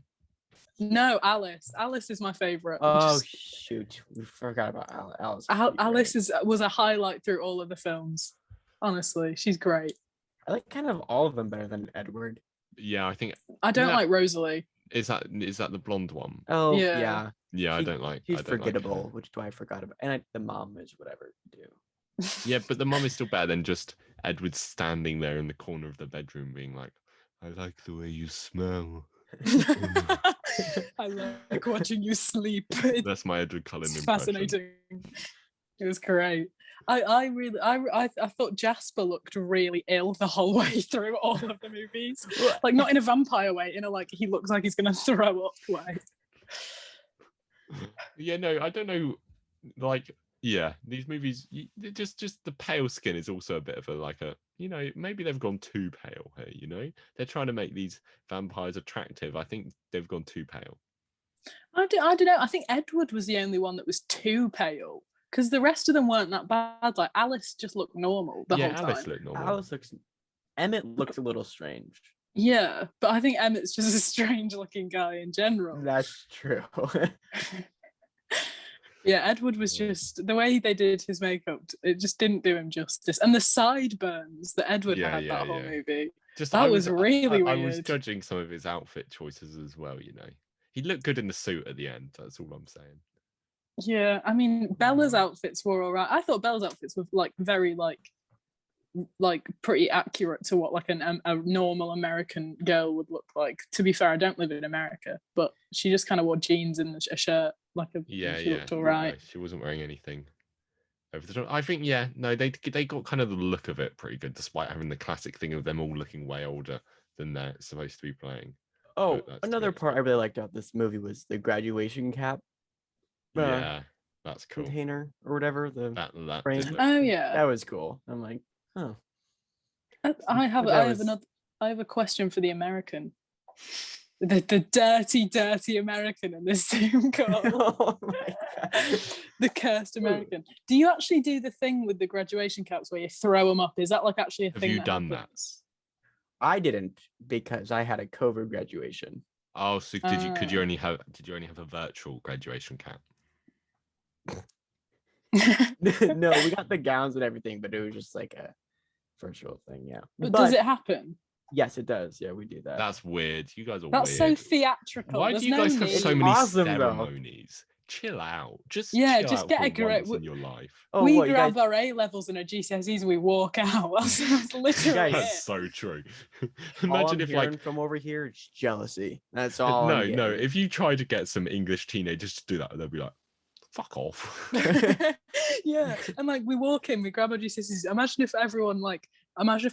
No, Alice. Alice is my favorite. Oh shoot, we forgot about Alice. Alice was a highlight through all of the films. Honestly, she's great. I like kind of all of them better than Edward. Yeah, I think. I don't No. like Rosalie. Is that the blonde one? Oh Yeah. Yeah, I She- don't like. She's I don't like forgettable, her. which I forgot about. And the mom is whatever you do. Yeah, but the mum is still better than just Edward standing there in the corner of the bedroom being like, "I like the way you smell." I like watching you sleep. That's my Edward Cullen It's impression. fascinating. It was great. I thought Jasper looked really ill the whole way through all of the movies. Like not in a vampire way, in a like he looks like he's gonna throw up way. Yeah, no, I don't know. Like, yeah, these movies, just the pale skin is also a bit of a maybe they've gone too pale here. You know, they're trying to make these vampires attractive. I think they've gone too pale. I don't know. I think Edward was the only one that was too pale because the rest of them weren't that bad. Like Alice just looked normal the whole time. Alice looked normal. Emmett looks a little strange. Yeah, but I think Emmett's just a strange looking guy in general. That's true. Yeah, Edward was just the way they did his makeup. It just didn't do him justice, and the sideburns that Edward had that whole movie. That was really weird. I was judging some of his outfit choices as well. You know, he looked good in the suit at the end. That's all I'm saying. Yeah, I mean Bella's outfits were all right. I thought Bella's outfits were like very like pretty accurate to what like a normal American girl would look like. To be fair, I don't live in America, but she just kind of wore jeans and a shirt. She looked all right. No, she wasn't wearing anything over the top. I think they got kind of the look of it pretty good, despite having the classic thing of them all looking way older than they're supposed to be playing. Oh, another part I really liked about this movie was the graduation cap. Yeah, that's cool. Container or whatever that frame. Oh yeah, that was cool. I'm like, oh. I have a question for the American. The dirty American in this Zoom call. Oh my God. The cursed American. Do you actually do the thing with the graduation caps where you throw them up? Is that like actually a thing? Have you done that? I didn't because I had a COVID graduation. Oh, so did you only have a virtual graduation cap? No, we got the gowns and everything, but it was just like a virtual thing. Yeah. But does it happen? Yes, it does. Yeah, we do that. That's weird. You guys are That's weird. so theatrical. Why do you guys have so many ceremonies? Chill out. Just get a grip in your life. Oh, we grab our A levels and our GCSEs and we walk out. That's literally That's so true. Imagine if like from over here, it's jealousy. That's all. No. If you try to get some English teenagers to do that, they'll be like, "Fuck off." Yeah, and like we walk in, we grab our GCSEs. Imagine if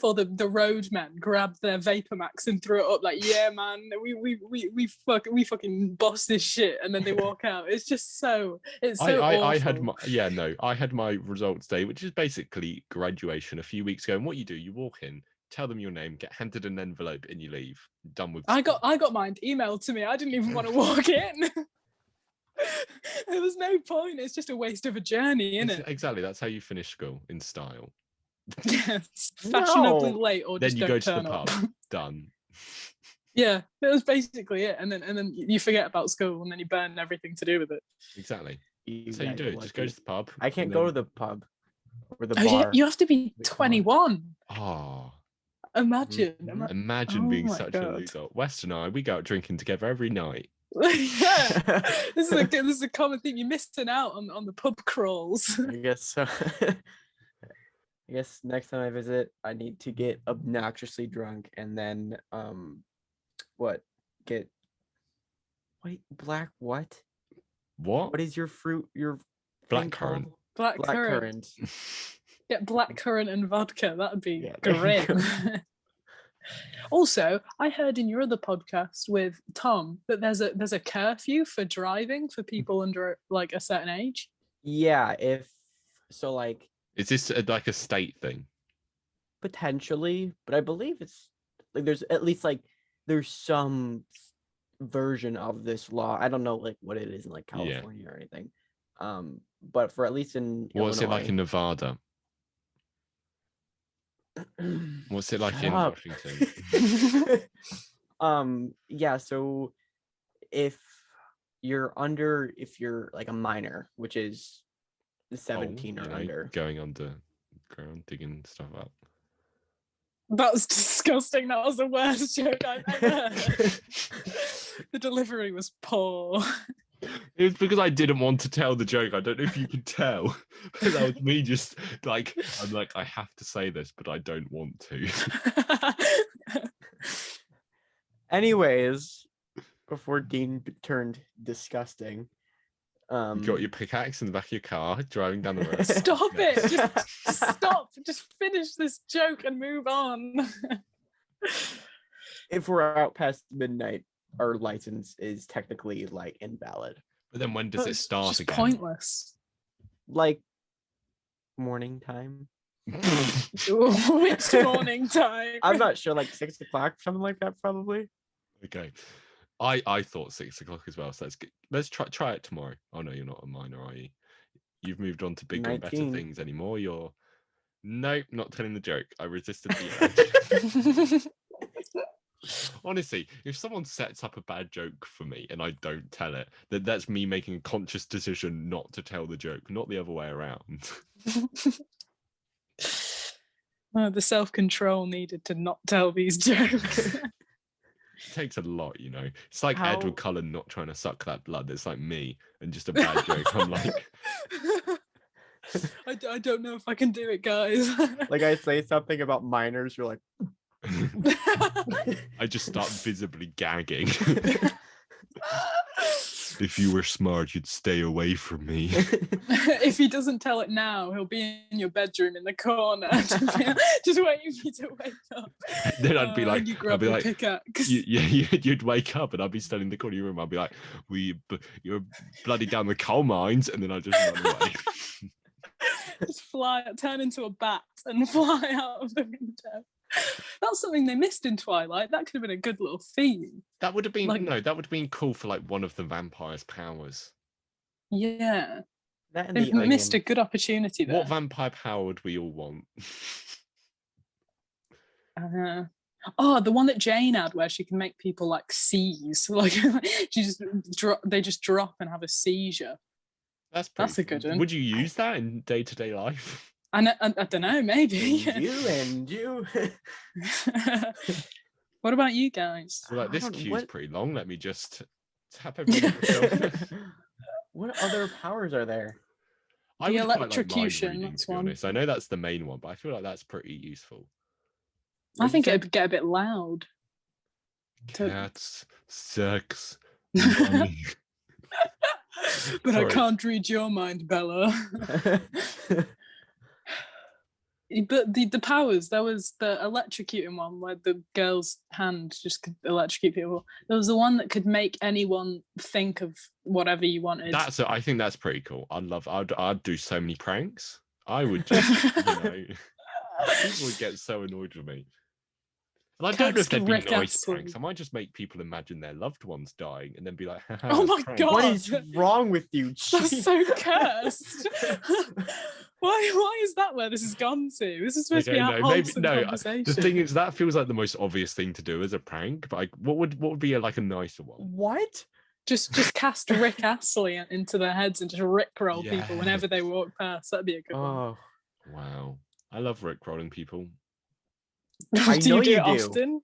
all the roadmen grabbed their Vapor Max and threw it up like, yeah, man, we fucking boss this shit, and then they walk out. It's just so awful. I had my results day, which is basically graduation a few weeks ago. And what you do, you walk in, tell them your name, get handed an envelope, and you leave. Done with. I got mine emailed to me. I didn't even want to walk in. There was no point. It's just a waste of a journey, isn't it? Exactly. That's how you finish school in style. Yes, fashionably late, or then just you don't go to turn the pub. up. Done. Yeah, that was basically it. And then you forget about school, and then you burn everything to do with it. Exactly. That's how you do it. Just go to the pub. I can't go to the pub or the bar. You have to be 21. Oh. Imagine. Imagine being such a loser. West and I, we go out drinking together every night. Yeah, this is a common thing. You're missing out on the pub crawls. I guess so. I guess next time I visit, I need to get obnoxiously drunk and then black what? What? What is your fruit? Your blackcurrant. Blackcurrant. Get blackcurrant and vodka. That'd be great. Also, I heard in your other podcast with Tom that there's a curfew for driving for people under like a certain age. Yeah, is this like a state thing? Potentially, but I believe it's like there's at least like there's some version of this law. I don't know like what it is in like California or anything. But for at least in What's Illinois, it like in Nevada? What's it like Shut in up. Washington? Yeah, so if you're like a minor, which is 17 or under. Going underground, digging stuff up. That was disgusting. That was the worst joke I've ever heard. The delivery was poor. It was because I didn't want to tell the joke. I don't know if you could tell, but that was me just like, I'm like, I have to say this, but I don't want to. Anyways, before Dean turned disgusting. You got your pickaxe in the back of your car, driving down the road. Stop it! Just stop. Just finish this joke and move on. If we're out past midnight, our license is technically like invalid. But then when does it start just again? Pointless. Like morning time. Which morning time? I'm not sure, like 6 o'clock, something like that, probably. Okay. I thought 6 o'clock as well, so let's try it tomorrow. Oh no, you're not a minor, are you? You've moved on to bigger and better 19. things anymore. Nope, not telling the joke. I resisted the urge. Honestly, if someone sets up a bad joke for me and I don't tell it, that's me making a conscious decision not to tell the joke, not the other way around. The self-control needed to not tell these jokes. It takes a lot, you know. It's like Edward Cullen not trying to suck that blood. It's like me and just a bad joke. I'm like, I don't know if I can do it, guys. Like I say something about minors, you're like, I just start visibly gagging. If you were smart, you'd stay away from me. If he doesn't tell it now, he'll be in your bedroom in the corner, just waiting for you to wake up. Then I'd be like, you grab your pickaxe. You'd wake up and I'd be standing in the corner of your room. I'd be like, you're bloody down the coal mines, and then I'd just run away. Just turn into a bat and fly out of the window. That's something they missed in Twilight. That could have been a good little theme. That would have been that would have been cool for like one of the vampire's powers. Yeah, that they missed a good opportunity there. What vampire power would we all want? The one that Jane had, where she can make people like seize, like they just drop and have a seizure. That's a good one. Would you use that in day-to-day life? I don't know, maybe. You. What about you guys? So like, this queue's pretty long. Let me just tap everything. What other powers are there? The electrocution. That's one. Honest. I know that's the main one, but I feel like that's pretty useful. I think it'd get a bit loud. Cats, sex, money. But I can't read your mind, Bella. But the powers, there was the electrocuting one where the girl's hand just could electrocute people. There was the one that could make anyone think of whatever you wanted. I think that's pretty cool. I'd do so many pranks. I would just, people would get so annoyed with me. And I don't know if they'd be nice pranks. I might just make people imagine their loved ones dying and then be like, oh my God. What is wrong with you? That's so cursed. Why is that where this has gone to? This is supposed to be a wholesome conversation. The thing is, that feels like the most obvious thing to do as a prank. But what would be a nicer one? What? Just cast Rick Astley into their heads and just rickroll people whenever they walk past. That'd be a good one. Wow. I love rickrolling people. I know you do. Often?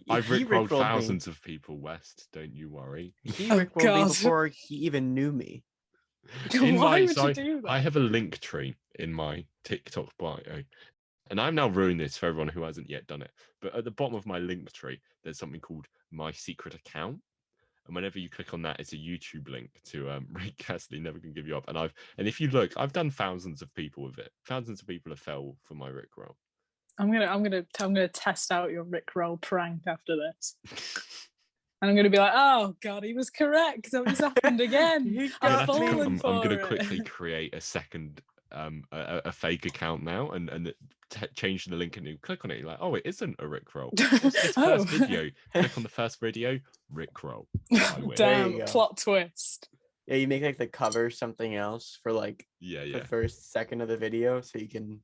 I've rickrolled thousands of people, West. Don't you worry. He rickrolled me before he even knew me. Why would you do that? I have a link tree in my TikTok bio, and I'm now ruining this for everyone who hasn't yet done it. But at the bottom of my link tree, there's something called My Secret Account, and whenever you click on that, it's a YouTube link to Rick Astley Never Can Give You Up. And if you look, I've done thousands of people with it. Thousands of people have fell for my rickroll. I'm gonna test out your rickroll prank after this. And I'm going to be like, oh, God, he was correct. So it's happened again. I'm going to quickly create a second, a fake account now and change the link and you click on it. You're like, oh, it isn't a Rickroll. This first video. Click on the first video, Rickroll. Damn, plot twist. Yeah, you make like the cover something else for like the first second of the video so you can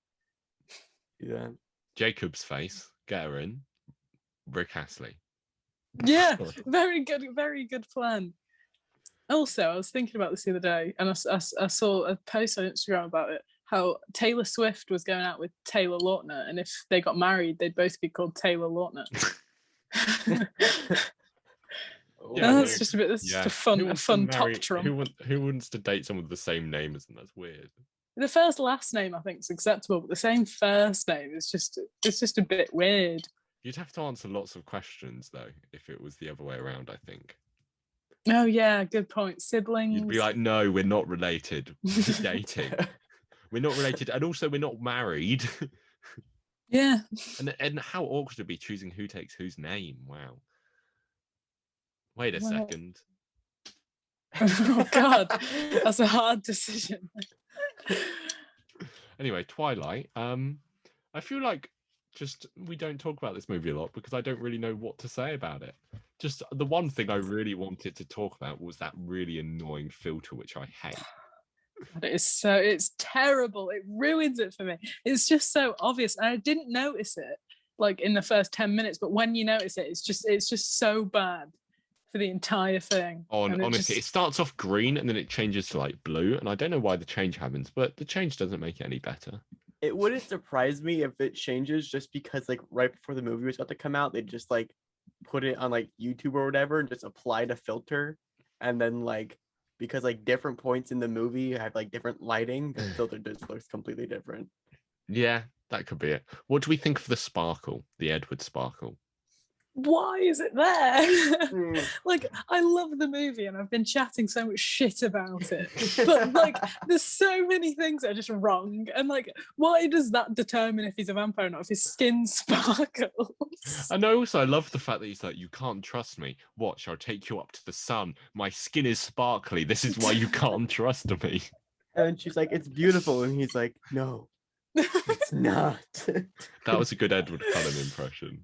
do that. Jacob's face get her in. Rick Astley. Yeah, very good plan. Also, I was thinking about this the other day, and I saw a post on Instagram about it, how Taylor Swift was going out with Taylor Lautner, and if they got married, they'd both be called Taylor Lautner. Yeah, that's just a bit. That's just a fun top trump. Who wants to date someone with the same name as them? That's weird. The first last name I think is acceptable, but the same first name is just a bit weird. You'd have to answer lots of questions though if it was the other way around, I think. Oh yeah, good point. Siblings. You'd be like, no, we're not related. We're dating. We're not related, and also we're not married. Yeah. And how awkward it'd be choosing who takes whose name. Wow. Wait a second. Oh God, that's a hard decision. Anyway, Twilight. I feel like we don't talk about this movie a lot because I don't really know what to say about it. Just the one thing I really wanted to talk about was that really annoying filter, which I hate. It's terrible. It ruins it for me. It's just so obvious. I didn't notice it like in the first 10 minutes, but when you notice it, it's just so bad for the entire thing. Honestly, it starts off green and then it changes to like blue, and I don't know why the change happens, but the change doesn't make it any better. It wouldn't surprise me if it changes just because like right before the movie was about to come out, they just like put it on like YouTube or whatever and just applied a filter, and then like because like different points in the movie have like different lighting, the filter just looks completely different. Yeah, that could be it. What do we think of the sparkle, the Edward sparkle? Why is it there? Like, I love the movie and I've been chatting so much shit about it, but like there's so many things that are just wrong, and like why does that determine if he's a vampire or not, if his skin sparkles? And I love the fact that he's like, you can't trust me. Watch, I'll take you up to the sun. My skin is sparkly. This is why you can't trust me. And she's like, it's beautiful, and he's like, no, it's not. That was a good Edward Cullen impression.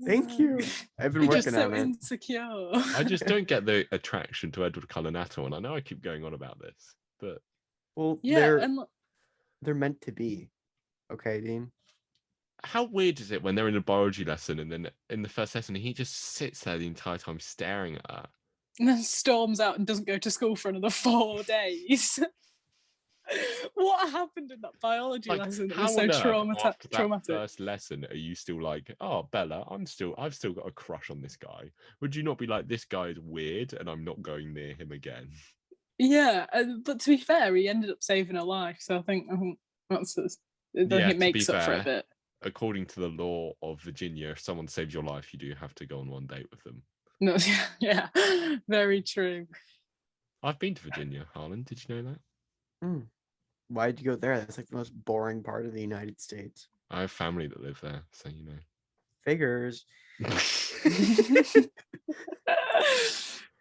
Thank you. I've been working on it. Insecure. I just don't get the attraction to Edward Cullen at all, and I know I keep going on about this, but they're meant to be. Okay, Dean. How weird is it when they're in a biology lesson and then in the first lesson he just sits there the entire time staring at her, and then storms out and doesn't go to school for another 4 days? What happened in that biology lesson that was so traumatic? First lesson, are you still like, oh Bella, I've still got a crush on this guy? Would you not be like, this guy is weird and I'm not going near him again? Yeah, but to be fair, he ended up saving her life, so I think it makes up for it a bit. According to the law of Virginia, if someone saves your life, you do have to go on one date with them. No, yeah, very true. I've been to Virginia, Harlan. Did you know that? Why'd you go there? That's like the most boring part of the United States. I have family that live there, so you know. Figures.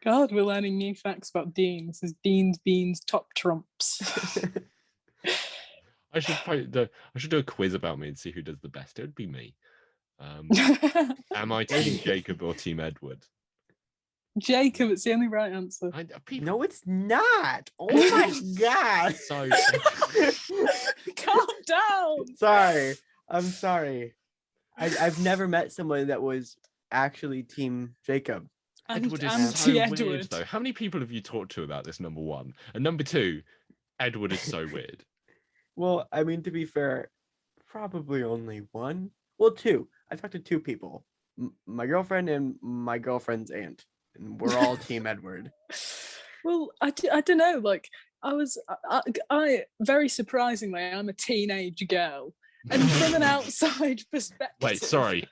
God, we're learning new facts about Dean. This is Dean's Beans Top Trumps. I should do a quiz about me and see who does the best. It would be me. Am I Team Jacob or Team Edward? Jacob, it's the only right answer. No, it's not. Oh my God. So calm down. Sorry. I'm sorry. I've never met someone that was actually Team Jacob. Edward is so weird, though. How many people have you talked to about this, number one? And number two, Edward is so weird. Well, I mean, to be fair, probably only one. Well, two. I talked to two people. My girlfriend and my girlfriend's aunt. And we're all Team Edward. Well, I don't know. Like, I very surprisingly, I'm a teenage girl. And from an outside perspective... Wait, sorry.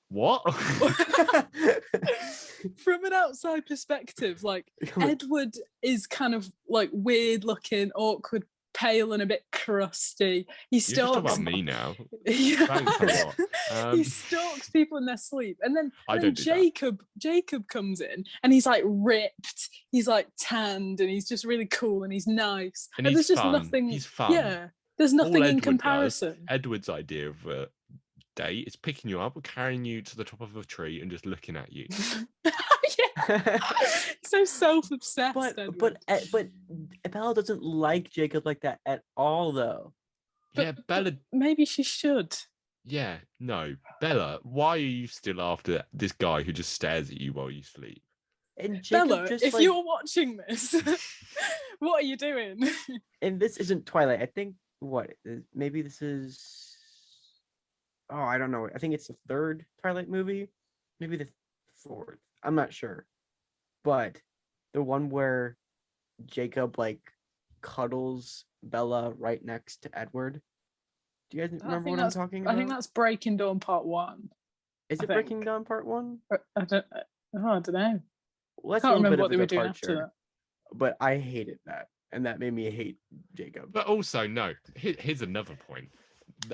What? From an outside perspective, like, Edward is kind of, like, weird-looking, awkward, pale and a bit crusty. He stalks... You're just about me now. Yeah. Thanks a lot. He stalks people in their sleep, and then Jacob comes in, and he's like ripped, he's like tanned, and he's just really cool, and he's nice, and there's just fun. Nothing. He's fun. Yeah, there's nothing in comparison. Edward's idea of a date is picking you up, carrying you to the top of a tree, and just looking at you. Yeah. So self-obsessed. But Bella doesn't like Jacob like that at all, though. Yeah, Bella. Maybe she should. Yeah, no, Bella, why are you still after this guy who just stares at you while you sleep? And Jacob Bella, just if like, you're watching this, what are you doing? and this isn't Twilight. I think maybe this is. Oh, I don't know. I think it's the third Twilight movie, maybe the fourth. I'm not sure, but the one where Jacob like cuddles Bella right next to Edward. Do you guys remember what I'm talking about? I think that's Breaking Dawn Part 1. Is it Breaking Dawn Part 1? I don't know. Well, that's Can't a little remember bit what of they a were doing departure, after that. but I hated that, and that made me hate Jacob. But also, no, here's another point.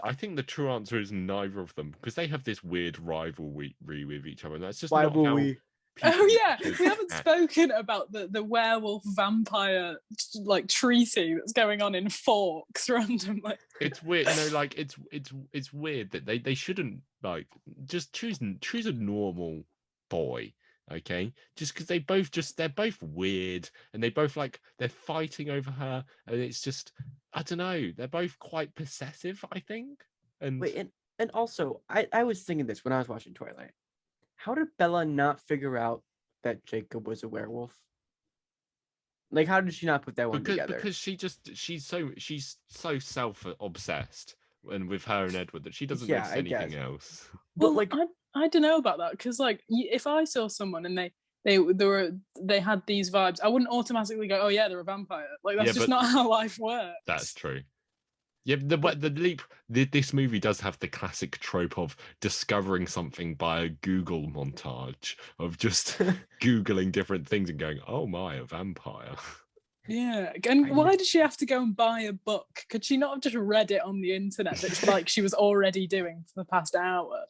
I think the true answer is neither of them, because they have this weird rivalry with each other. And that's just Rivalry. Oh yeah, we haven't spoken about the werewolf vampire like treaty that's going on in Forks randomly. It's weird, like it's weird that they shouldn't like just choose a normal boy, okay? Just because they're both weird and they both like they're fighting over her, and it's just I don't know, they're both quite possessive, I think. And wait, and also I was thinking this when I was watching Twilight. How did Bella not figure out that Jacob was a werewolf? Like, how did she not put that one together? Because she's so self-obsessed and with her and Edward that she doesn't notice anything else. But well, like, I don't know about that, because like if I saw someone and they had these vibes, I wouldn't automatically go, oh yeah, they're a vampire. Like that's just not how life works. That's true. Yeah, this movie does have the classic trope of discovering something by a Google montage of just Googling different things and going, oh my, a vampire. Yeah, and why did she have to go and buy a book? Could she not have just read it on the internet like she was already doing for the past hour?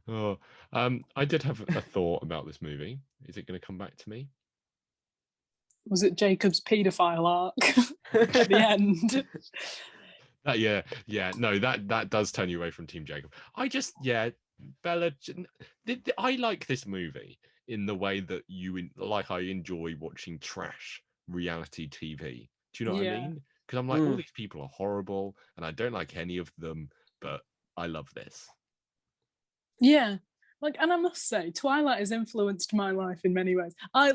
Oh, I did have a thought about this movie. Is it going to come back to me? Was it Jacob's paedophile arc at the end? No, that does turn you away from Team Jacob. Bella, I like this movie in the way that I enjoy watching trash reality TV. Do you know what I mean? Because I'm like, all these people are horrible and I don't like any of them, but I love this. Yeah. Like, and I must say, Twilight has influenced my life in many ways. I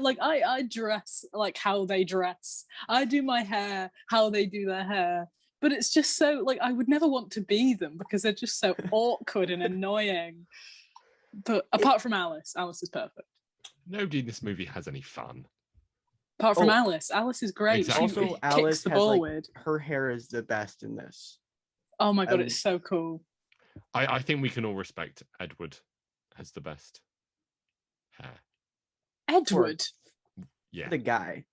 dress like how they dress. I do my hair how they do their hair. But it's just so, like, I would never want to be them because they're just so awkward and annoying. But apart from Alice is perfect. Nobody in this movie has any fun. Apart from Alice is great. Exactly. Also, Alice the ball weird. Her hair is the best in this. Oh my god, it's so cool. I think we can all respect Edward has the best hair. Edward? Yeah. The guy.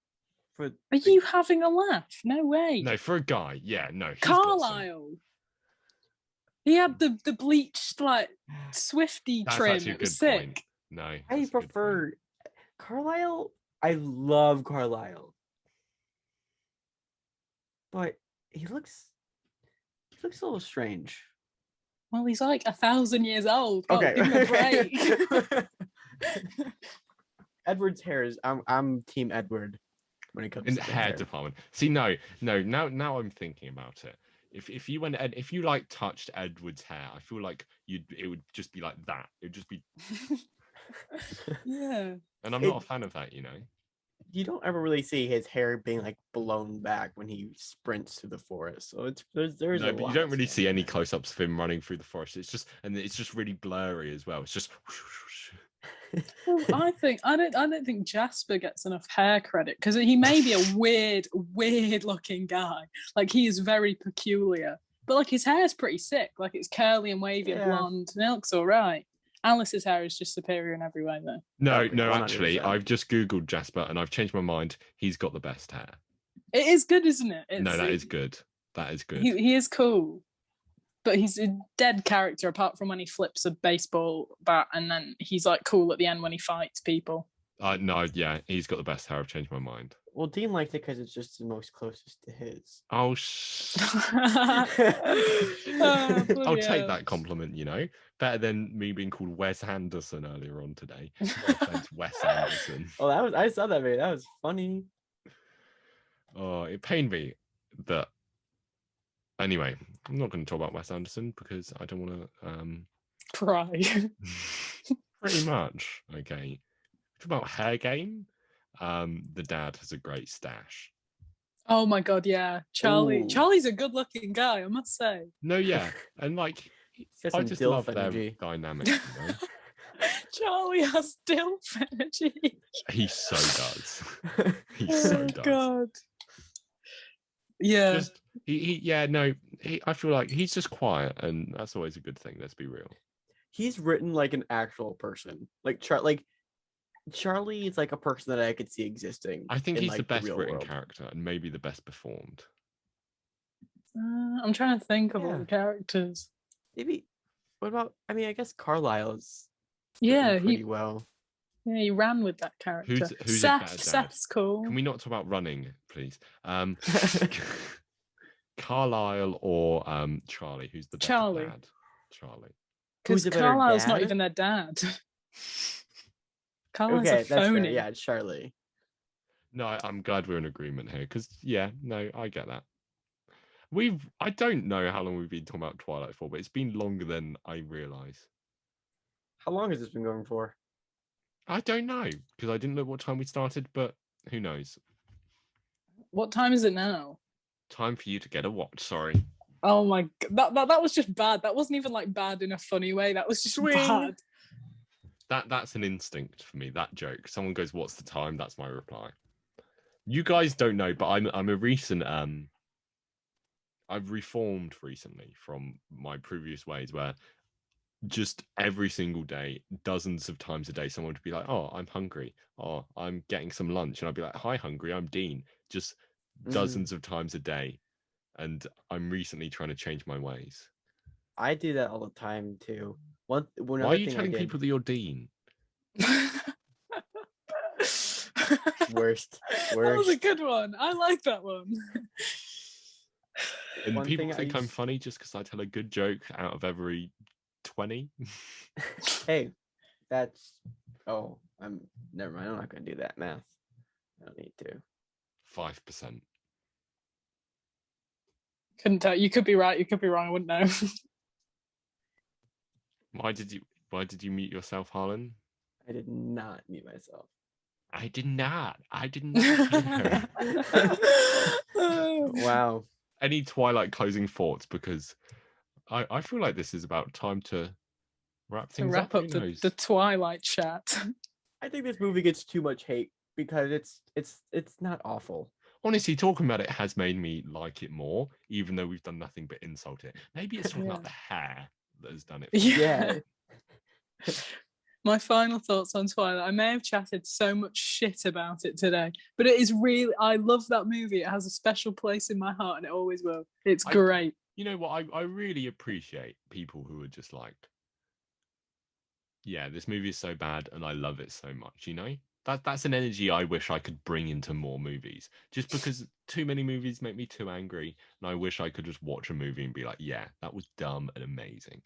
Are you having a laugh? No way. No, for a guy, yeah, no. Carlisle. He had the bleached like Swifty trim. That's actually a good sick. Point. No, I prefer Carlisle. I love Carlisle, but he looks a little strange. Well, he's like 1,000 years old. Okay, give him a break. Edward's hair is. I'm Team Edward when it comes in to the hair department. See, no. Now I'm thinking about it. If you went and if you like touched Edward's hair, I feel like it would just be like that. It would just be. Yeah. And I'm not a fan of that, You don't ever really see his hair being like blown back when he sprints through the forest. So there's no, but you don't really see any close-ups of him running through the forest. It's just really blurry as well. It's just. Well, I don't think Jasper gets enough hair credit because he may be a weird looking guy. Like he is very peculiar, but like his hair is pretty sick. Like it's curly and wavy and blonde, and it looks all right. Alice's hair is just superior in every way, though. No, actually, I've just Googled Jasper and I've changed my mind. He's got the best hair. It is good, isn't it? That is good. That is good. He is cool. But he's a dead character apart from when he flips a baseball bat and then he's like cool at the end when he fights people. No, yeah, he's got the best hair. I've changed my mind. Well, Dean liked it because it's just the most closest to his. Oh, I'll take that compliment, Better than me being called Wes Anderson earlier on today. No offense, Wes Anderson. Oh, I saw that video. That was funny. Oh, it pained me that Anyway, I'm not going to talk about Wes Anderson because I don't want to. Cry. Pretty much. Okay. Talk about Hair Game. The dad has a great stash. Oh my god, yeah. Charlie. Ooh. Charlie's a good-looking guy, I must say. No, yeah, and like got I some just dilf love energy. their dynamic. You know? Charlie has dilf energy. He so does. He so does. God. Yeah. Just I feel like he's just quiet, and that's always a good thing. Let's be real. He's written like an actual person. Like Charlie is like a person that I could see existing. I think in, he's like, the best real written world. character and maybe the best performed. I'm trying to think of all Yeah. the characters. Maybe. What about? I mean, I guess Carlisle's. Yeah, pretty he well. he ran with that character. Who's a Seth? better dad? Seth's cool. Can we not talk about running, please? Carlisle or Charlie? Who's the better Charlie. dad? Charlie. Because Who's a better Carlisle's not dad? even their dad. Carlisle's Okay, a that's fair. phony. Yeah, it's Charlie. No, I'm glad we're in agreement here because I get that. I don't know how long we've been talking about Twilight for, but it's been longer than I realise. How long has this been going for? I don't know because I didn't look what time we started, but who knows? What time is it now? Time for you to get a watch. Sorry. Oh my god, that was just bad. That wasn't even like bad in a funny way. That was just Swing. bad. That's an instinct for me. That joke. Someone goes, "What's the time?" That's my reply. You guys don't know, but I'm a recent I've reformed recently from my previous ways where just every single day, dozens of times a day, someone would be like, "Oh, I'm hungry. Oh, I'm getting some lunch," and I'd be like, "Hi, hungry. I'm Dean." Just dozens of times a day, and I'm recently trying to change my ways. I do that all the time too. One Why are you telling people that you're Dean? Worst. That was a good one. I like that one. And One people thing I think I'm used- funny just because I tell a good joke out of every 20. Hey, that's. Oh, never mind. I'm not gonna do that math. I don't need to. 5%. Couldn't tell. You could be right. You could be wrong. I wouldn't know. Why did you mute yourself, Harlan? I did not mute myself. I did not. Hear. Wow. Any Twilight closing thoughts? Because I feel like this is about time to wrap To things wrap up. up Who knows? the Twilight chat. I think this movie gets too much hate because it's not awful. Honestly, talking about it has made me like it more, even though we've done nothing but insult it. Maybe it's talking about the hair that has done it. Yeah. My final thoughts on Twilight. I may have chatted so much shit about it today, but it is really, I love that movie. It has a special place in my heart and it always will. It's great. You know what? I really appreciate people who are just like, yeah, this movie is so bad and I love it so much, you know? That's an energy I wish I could bring into more movies. Just because too many movies make me too angry, and I wish I could just watch a movie and be like, yeah, that was dumb and amazing.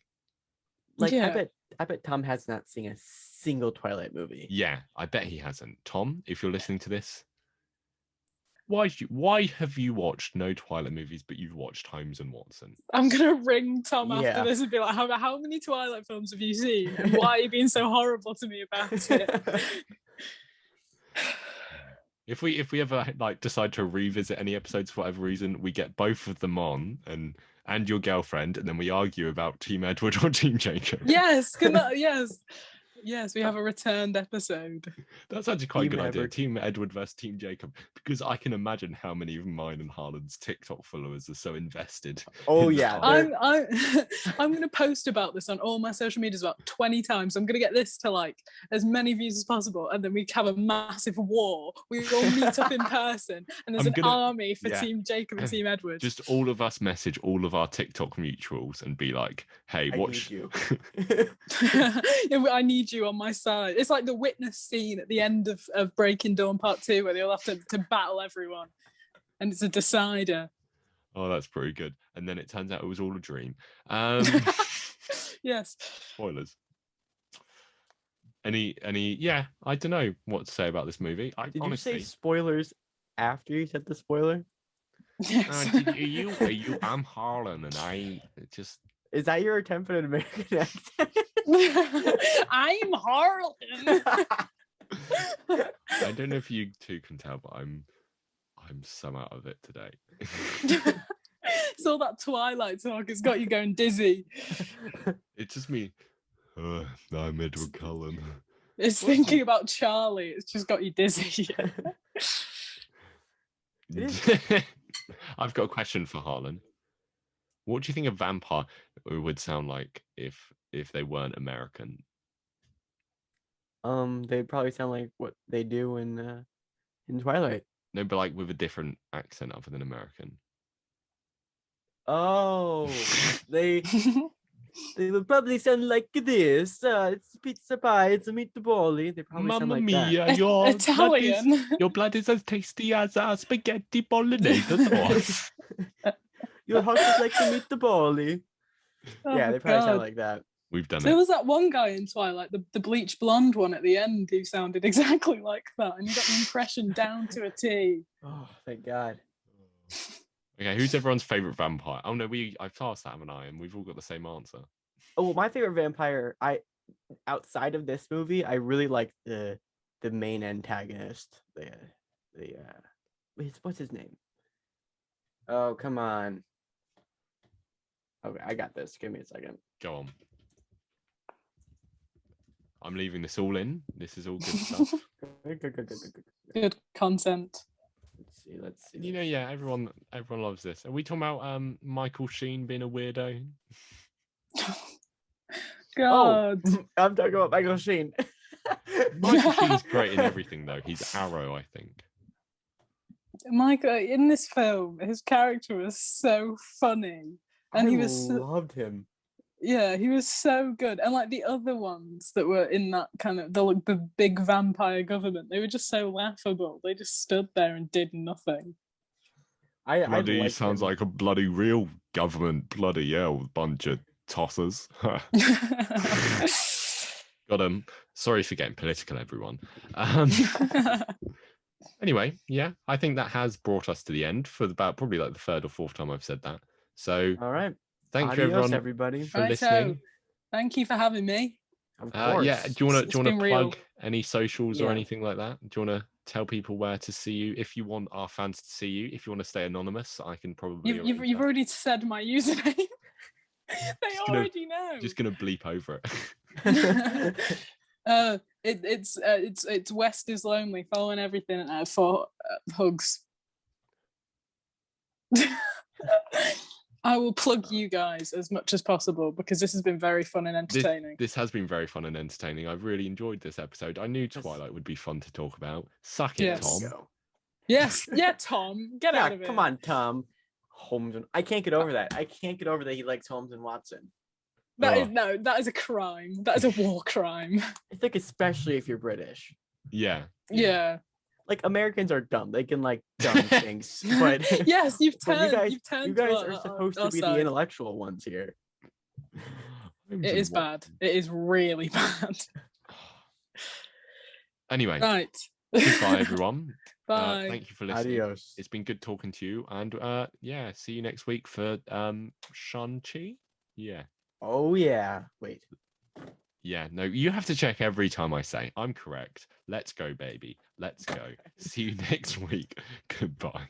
Like Yeah. I bet Tom has not seen a single Twilight movie. Yeah, I bet he hasn't. Tom, if you're listening to this, why have you watched no Twilight movies, but you've watched Holmes and Watson? I'm gonna ring Tom Yeah. after this and be like, how many Twilight films have you seen? And why are you being so horrible to me about it? If we ever like decide to revisit any episodes for whatever reason, we get both of them on and your girlfriend, and then we argue about Team Edward or Team Jacob. Yes, yes, we have a returned episode. That's actually quite a Team good idea. Edward. Team Edward versus Team Jacob, because I can imagine how many of mine and Harlan's TikTok followers are so invested. Oh, in the yeah, fight. I'm gonna post about this on all my social medias about 20 times. I'm gonna get this to like as many views as possible, and then we have a massive war. We all meet up in person, and there's I'm gonna- army for yeah. Team Jacob and Team Edward. Just all of us message all of our TikTok mutuals and be like, "Hey, I watch." need you. I need you on my side. It's like the witness scene at the end of Breaking Dawn Part 2 where they all have to battle everyone. And it's a decider. Oh, that's pretty good. And then it turns out it was all a dream. Yes. Spoilers. Any? Yeah, I don't know what to say about this movie. Did honestly, you say spoilers after you said the spoiler? Yes. Are you? I'm Harlan, and I just. Is that your attempt at an American accent? I'm Harlan. I don't know if you two can tell, but I'm some out of it today. It's all that Twilight talk. It's got you going dizzy. It's just me. I'm Edward Cullen. It's thinking about Charlie. It's just got you dizzy. I've got a question for Harlan. What do you think a vampire would sound like if they weren't American? They'd probably sound like what they do in Twilight. No, but like with a different accent other than American. Oh, they would probably sound like this. It's pizza pie. It's a meatball. They probably sound Mamma like mia, that. Italian. Your blood is as tasty as spaghetti bolognese sauce. Your house is like a meatball. Oh Yeah, my they probably sound God. like that. We've done There it. was that one guy in Twilight, the bleach blonde one at the end, who sounded exactly like that, and you got the impression down to a T. Oh, thank God. Okay, who's everyone's favorite vampire? Oh no, I've asked that, haven't I? And we've all got the same answer. Oh, well, my favorite vampire, outside of this movie, I really like the main antagonist. What's his name? Oh, come on. Okay, I got this. Give me a second. Go on. I'm leaving this all in. This is all good stuff. Good content. Let's see. You know, yeah, everyone loves this. Are we talking about Michael Sheen being a weirdo? God. Oh, I'm talking about Michael Sheen. Michael Sheen's great in everything, though. He's Arrow, I think. Michael, in this film, his character was so funny. And he was loved him. Yeah, he was so good. And like the other ones that were in that kind of the big vampire government, they were just so laughable. They just stood there and did nothing. Bloody sounds like a bloody real government. Bloody hell, bunch of tossers. Got him. Sorry for getting political, everyone. Anyway, yeah, I think that has brought us to the end for about probably like the third or fourth time I've said that. So, all right. Thank you, everyone, everybody, for listening. Thank you for having me. Of course. Yeah, do you want to plug real. any socials or anything like that? Do you want to tell people where to see you if you want our fans to see you? If you want to stay anonymous, I can probably. You've already said my username. They already know. Just gonna bleep over it. It's West is Lonely. Following everything for hugs. I will plug you guys as much as possible because this has been very fun and entertaining. This has been very fun and entertaining. I've really enjoyed this episode. I knew Twilight would be fun to talk about. Suck it, Tom. Yes, yeah, Tom. Get out of it. Come on, Tom. Holmes and I can't get over that. I can't get over that he likes Holmes and Watson. That is a crime. That is a war crime. I think especially if you're British. Yeah. Like Americans are dumb. They can like dumb things. But yes, you've turned. You guys are supposed to be the intellectual ones here. It is bad. It is really bad. Anyway. Right. Goodbye, everyone. Bye. Thank you for listening. Adios. It's been good talking to you. And see you next week for Shang-Chi. Yeah. Oh yeah. Wait. Yeah, no, you have to check every time I say I'm correct. Let's go, baby. Let's go. See you next week. Goodbye.